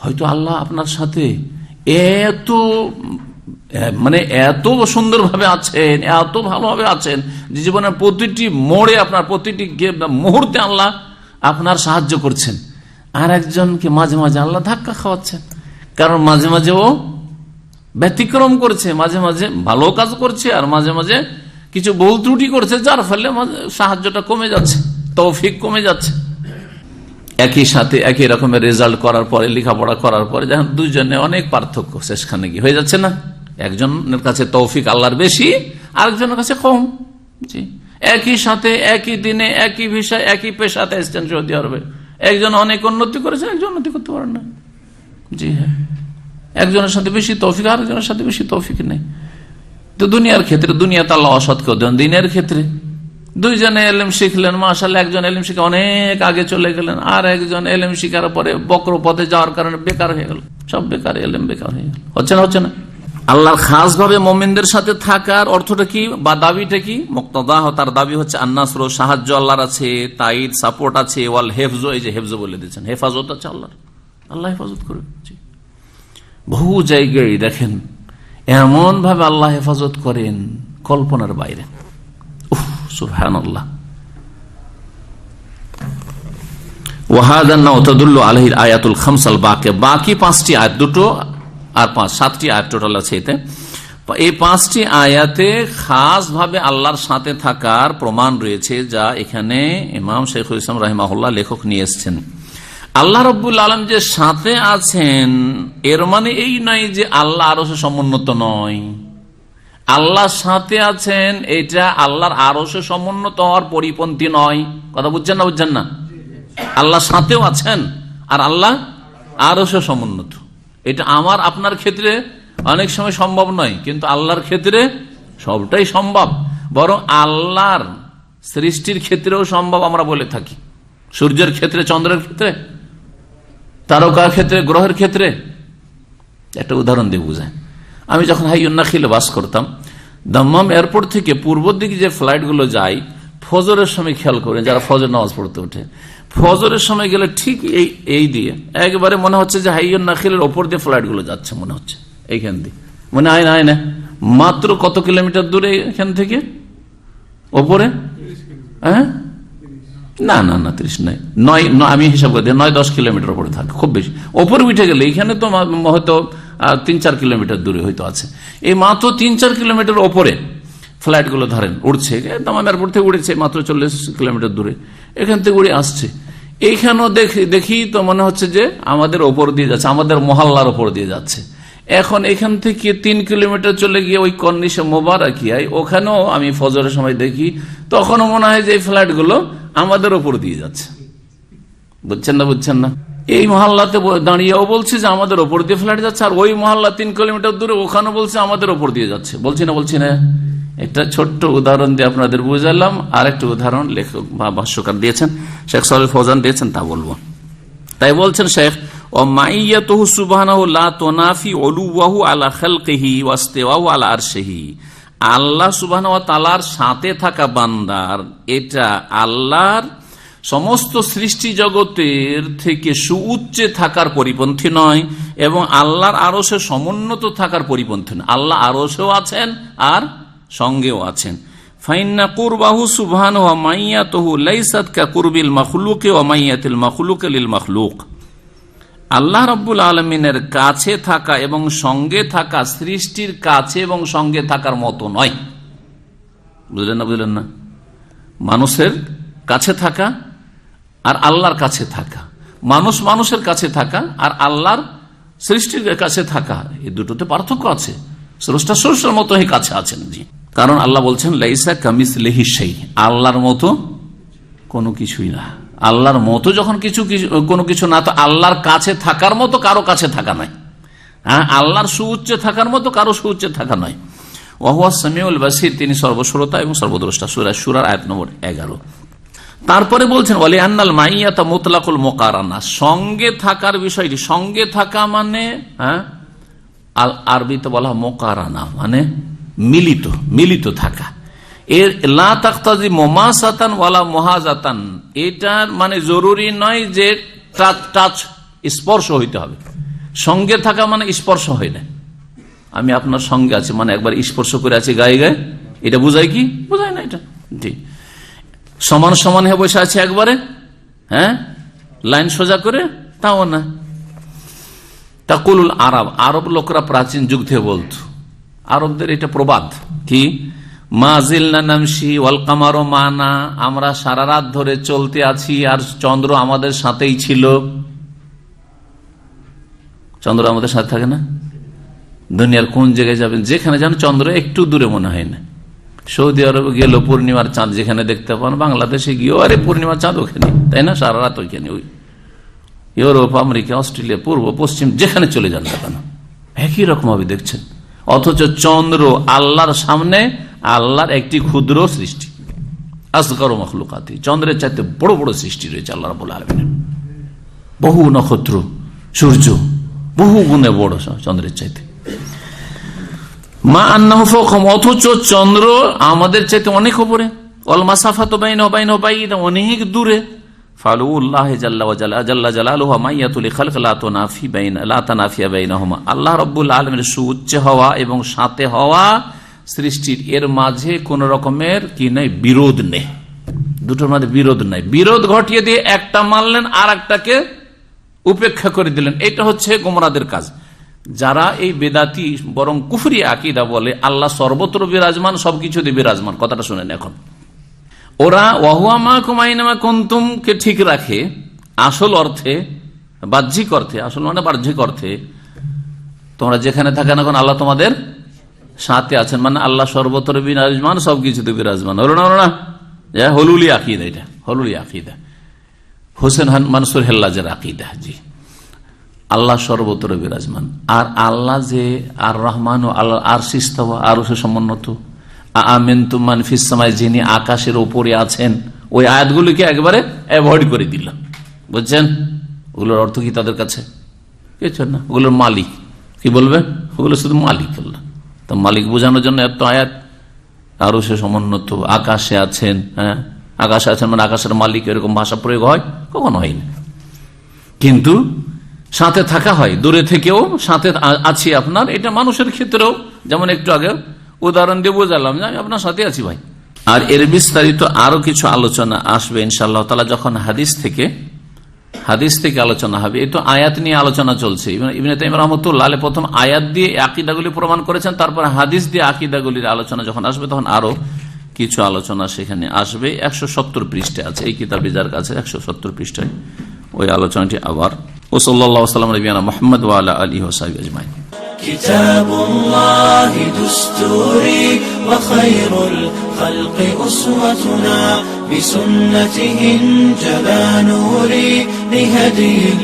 E: হয়তো আল্লাহ আপনার সাথে এত সুন্দরভাবে আছেন, এত ভালোভাবে আছেন যে জীবনের প্রতিটি মোড়ে, আপনার প্রতিটি মুহূর্তে আল্লাহ আপনার সাহায্য করছেন। আর একজনকে মাঝে মাঝে আল্লাহ ধাক্কা খাওয়াচ্ছেন, কারণ মাঝে মাঝে ও ব্যতিক্রম করছে, মাঝে মাঝে ভালো কাজ করছে, আর মাঝে মাঝে কিছু ভুল ত্রুটি করছে, যার ফলে সাহায্যটা কমে যাচ্ছে, তৌফিক কমে যাচ্ছে। একই সাথে একই রকমের রেজাল্ট করার পরে, লেখাপড়া করার পরে যখন দুজনে অনেক পার্থক্য, শেষখানে কি হয়ে যাচ্ছে না? একজনের কাছে তৌফিক আল্লাহর বেশি, আরেকজনের কাছে কম। জি, একই সাথে একই দিনে একই বিষয় একই পেশাতে এসছেন সৌদি আরবে, একজন অনেক উন্নতি করেছেন, একজন উন্নতি করতে পারেন না। জি হ্যাঁ, একজনের সাথে বেশি তৌফিক, আরেকজনের সাথে বেশি তৌফিক নেই। তো দুনিয়ার ক্ষেত্রে দুনিয়াতে আল্লাহ অসৎকেও দেন, দিনের ক্ষেত্রে দুইজনে এলেম শিখলেন, মাশাআল্লাহ, একজন এলেম শিখে অনেক আগে চলে গেলেন, আর একজন এলেম শিখার পরে বক্র পথে যাওয়ার কারণে বেকার হয়ে গেল, সব বেকার, এলেম বেকার হয়ে গেল। হচ্ছে না। আল্লাহর খাস ভাবে মুমিনদের সাথে থাকার অর্থটা কি বা দাবিটা কি? মুক্তাদা, তার দাবি হচ্ছে আন্নাসর, সাহায্য আল্লাহর আছে, তাইদ, সাপোর্ট আছে, ওয়াল হেফজ, এই যে হেফজ বলে দিচ্ছেন, হেফাজত আছে আল্লাহর, আল্লাহ হেফাজত করে। বহু জায়গায় দেখেন এমন ভাবে আল্লাহ হেফাজত করেন কল্পনার বাইরে। সুবহানাল্লাহ। আয়াতুল খামসাল বাকি 5টি আয়াত, দুটো আর 7টি আয়াত টোটাল আছে এতে। এই 5টি আয়াতে খাস ভাবে আল্লাহর সাথে থাকার প্রমাণ রয়েছে, যা এখানে ইমাম শাইখুল ইসলাম রাহিমাহুল্লাহ লেখক নিয়ে এসেছেন। আল্লাহ রাব্বুল আলামিন যে সাথে আছেন এর মানে এই নয় যে আল্লাহ আরশে সমুন্নত নয়। আল্লাহ সাথে আছেন এটা আল্লাহর আরশে সমুন্নত হওয়ার পরিপন্থী নয়। কথা বুঝছেন না? আল্লাহ সাথেও আছেন আর আল্লাহ আরশে সমুন্নত, এটা আমার আপনার ক্ষেত্রে অনেক সময় সম্ভব নয়, কিন্তু আল্লাহর ক্ষেত্রে সবটাই সম্ভব। বরং আল্লাহর সৃষ্টির ক্ষেত্রেও সম্ভব আমরা বলে থাকি, সূর্যের ক্ষেত্রে, চন্দ্রের ক্ষেত্রে, তারকার ক্ষেত্রে, গ্রহের ক্ষেত্রে। একটা উদাহরণ দিয়ে বুঝায়। আমি যখন হাইয়ুন নাখিলে বাস করতাম, দাম্মাম এয়ারপোর্ট থেকে পূর্ব দিকে যে ফ্লাইটগুলো যায়, ফজরের সময় খেয়াল করেন, যারা ফজর নামাজ পড়তে ওঠে, ফজরের সময় গেলে ঠিক এই দিয়ে একবারে মনে হচ্ছে যে হাইয়ুন নাখিলের ওপর দিয়ে ফ্লাইটগুলো যাচ্ছে, মনে হচ্ছে এইখান দিয়ে, মনে হয় না মাত্র কত কিলোমিটার দূরে এখান থেকে ওপরে? হ্যাঁ, না 30 নয়, 9, আমি হিসাব করে দিই 9-10 কিলোমিটার ওপরে থাকে খুব বেশি। ওপরে উঠে গেলে এখানে তো হয়তো 3-4 কিলোমিটার দূরে হয়তো আছে। এই মাত্র 3-4 কিলোমিটার ওপরে ফ্লাইট গুলো ধরেন উঠছে, দাম্মাম এয়ারপোর্ট থেকে উড়েছে মাত্র 40 কিলোমিটার দূরে, এখান থেকে উড়ে আসছে। এইখানেও দেখি তো মনে হচ্ছে যে আমাদের ওপর দিয়ে যাচ্ছে, আমাদের মহল্লার ওপর দিয়ে যাচ্ছে। এখন এখান থেকে 3 কিলোমিটার চলে গিয়ে ওই কর্নিশে মোবারকিয়ায়, ওখানেও আমি ফজরের সময় দেখি, তখনও মনে হয় যে এই ফ্লাইট গুলো আমাদের ওপর দিয়ে যাচ্ছে। বুঝছেন না? এই মহল্লাতে দাঁড়িয়েও বলছে যে আমাদের ওপর দিয়ে ফ্লাইট যাচ্ছে, আর ওই মহল্লা 3 কিলোমিটার দূরে ওখানে বলছে আমাদের ওপর দিয়ে যাচ্ছে। বলছি না? একটা ছোট্ট উদাহরণ দিয়ে আপনাদের বুঝালাম। আর একটা উদাহরণ লেখক বা ভাষ্যকার দিয়েছেন, শেখ সালেহ ফৌজান দিয়েছেন, তা বলবো। তাই বলছেন শেখ, ও মাইয়াতুহু সুবহানাহু লা তুনাফি উলুওয়াহু আলা খালকিহি ওয়া ইসতিওয়াহু আলা আরশিহি। আল্লাহ সুবহানাহু ওয়া তাআলার সাথে থাকা বান্দার এটা আল্লাহর সমস্ত সৃষ্টি জগতের থেকে সুউচ্চে থাকার পরিপন্থী নয়, এবং আল্লাহর আরশে সমুন্নত থাকার পরিপন্থী নয়। আল্লাহ আরশেও আছেন আর সঙ্গেও আছেন। ফাইন্না কুরবাহু সুবহানাহু ওয়া মাইয়াতুহু লাইসাত কা কুরবিল মাখলুকি ওয়া মাইয়াতিল মাখলুকি লিল মাখলুক। আল্লাহ রাব্বুল আলামিনের কাছে থাকা এবং সঙ্গে থাকা সৃষ্টির কাছে এবং সঙ্গে থাকার মতো নয়। বুঝলেন না? মানুষের কাছে থাকা আর আল্লাহর কাছে থাকা, মানুষের কাছে থাকা আর আল্লাহর সৃষ্টির কাছে থাকা, এই দুটোতে পার্থক্য আছে। স্রষ্টা স্রষ্টার মতো কাছে আছেন, জি। কারণ আল্লাহ বলছেন লাইসা কামিসলিহি শাই, আল্লাহর মতো কোনো কিছুই না। আল্লাহর মতো যখন কোনো কিছু না, তো আল্লাহর কাছে থাকার মতো কারো কাছে থাকা নয়। হ্যাঁ, আল্লাহর সুউচ্চে থাকার মতো কারো সুউচ্চে থাকা নয়। ওয়া হুয়া সামিউল বাসির, তিনি সর্বশ্রোতা এবং সর্বদ্রষ্টা। সূরা সূরার আয়াত নম্বর 11। তারপরে বলছেন ওয়ালি আন্নাল মাইয়াতা মুতলাকুল মুকারানা, সঙ্গে থাকার বিষয়টি, সঙ্গে থাকা মানে আরবিতে বলা হয় মুকারানা, মানে মিলিত থাকা। এর লা তাকতাজি মুমাসাতান ওয়ালা মুহাজাতান, এটার মানে জরুরি নয় যে টাচ স্পর্শ হইতে হবে। সঙ্গে থাকা মানে স্পর্শ হয় না। আমি আপনার সঙ্গে আছি মানে একবার স্পর্শ করে আছি গায়ে গায়ে, এটা বুঝায় কি? বুঝায় না এটা। ঠিক সমান হয়ে বসে আছে একবারে, হ্যাঁ, লাইন সোজা করে, তাও না। তাকুলুল আরব লোকরা প্রাচীন যুগ থেকে বলতো, আরবদের এটা প্রবাদ কি, মা জিলনা নামশি ওয়াল কামারু মানা, আমরা সারা রাত ধরে চলতে আছি আর চন্দ্র আমাদের সাথেই ছিল। চন্দ্র আমাদের সাথে থাকে না? দুনিয়ার কোন জায়গায় যাবেন, যেখানে যান চন্দ্র একটু দূরে মনে হয় না। সৌদি আরবে গেল পূর্ণিমার চাঁদ যেখানে দেখতে পান, বাংলাদেশে গিয়েও আরে পূর্ণিমার চাঁদ ওখানে, তাই না? সারা রাত ওইখানে। ওই ইউরোপ, আমেরিকা, অস্ট্রেলিয়া, পূর্ব পশ্চিম যেখানে চলে যান না কেন একই রকম ভাবে দেখছেন। অথচ চন্দ্র আল্লাহর সামনে আল্লাহর একটি ক্ষুদ্র সৃষ্টি। আসগর মখলুকাতি, চন্দ্রের চাইতে বড় বড় সৃষ্টি রয়েছে আল্লাহ রাব্বুল আলামিনের। বহু নক্ষত্র, সূর্য বহু গুণে বড় চন্দ্রের চাইতে। মা আন্নাহু ফাওকাহুম, অথচ চন্দ্র আমাদের চাইতে অনেক উপরে। ওয়াল মাসাফাতু বাইনাহু ওয়া বাইনা অনেক দূরে। ফালুল্লাহ জাল্লা জালালুহু মাইয়াতুল খালক লা তানাফিয়া বাইনাহুমা, আল্লাহ রাব্বুল আলামিনের সুউচ্চ হওয়া এবং সাথে হওয়া সৃষ্টির এর মাঝে কোন রকমের কি নেই, বিরোধ নেই। দুটোর মাঝে বিরোধ নাই। বিরোধ ঘটিয়ে দিয়ে একটা মানলেন আর একটাকে উপেক্ষা করে দিলেন, এটা হচ্ছে গোমরাদের কাজ। যারা এই বেদাতি বরং কুফরি আকীদা বলে আল্লাহ সর্বত্র বিরাজমান, সবকিছুতে বিরাজমান, কথাটা শুনেন এখন। ওরা ওয়াহুয়া মাকুম আইনামা কুনতুম কে ঠিক রাখে আসল অর্থে, বাহ্যিক অর্থে, আসল মানে বাহ্যিক অর্থে তোমরা যেখানে থাকেন এখন আল্লাহ তোমাদের সাথে আছেন, মানে আল্লাহ সর্বত্র বিরাজমান, সবকিছুতে বিরাজমান। হলো না? হলুলি আকীদা, এটা হলুলি আকীদা, হোসেন মানসুর হেল্লাজের আকীদা। জি, আল্লাহ সর্বত্র বিরাজমান। আর আল্লাহ যে আর রহমান ও আল্লাহ আর সিস্তাওয়া, আরো সে সমুন্নত, আমিনতুম মান ফিস সামাই, যিনি আকাশের উপরে আছেন, ওই আয়াতগুলিকে একবারে অ্যাভয়েড করে দিল। বুঝছেন? ওগুলোর অর্থ কি তাদের কাছে কিছু না, ওগুলোর মালিক কি বলবে, ওগুলো শুধু মালিক আল্লাহ। তো মালিক বোঝানোর জন্য এত আয়াত, আরো সে সমুন্নত, আকাশে আছেন। হ্যাঁ, আকাশে আছেন মানে আকাশের মালিক, এরকম ভাষা প্রয়োগ হয়? কখনো হয়নি। কিন্তু সাথে থাকা হয়, দূরে থেকেও সাথে আছি আপনার, এটা মানুষের ক্ষেত্রেও, যেমন একটু আগে উদাহরণ দিয়ে বোঝালাম যে আমি আপনার সাথে আছি ভাই। আর এর বিস্তারিত আরো কিছু আলোচনা আসবে ইনশাআল্লাহ তাআলা যখন হাদিস থেকে আলোচনা হবে। এই তো আয়াত নিয়ে আলোচনা চলছে। ইবনে তাইমিয়া রাহমাতুল্লাহ আলাইহি প্রথম আয়াত দিয়ে আকীদাগুলি প্রমাণ করেছেন, তারপর হাদিস দিয়ে আকীদাগুলির আলোচনা যখন আসবে তখন আরো কিছু আলোচনা সেখানে আসবে। 170 পৃষ্ঠা আছে এই কিতাবে, যার কাছে 170 পৃষ্ঠায় ওই আলোচনাটি আবার। ও সাল্লাল্লাহু আলাইহি ওয়া সাল্লাম নবিয়ানা মুহাম্মদ ওয়া আলা আলিহি ওয়া সাহবিহি আজমাইন।
C: কিতাবুল্লাহি দুস্তুরি ওয়া খায়রুল খালকি উসওয়াতুনা বিসুন্নাতিহি জালা নূরি লিহাদিল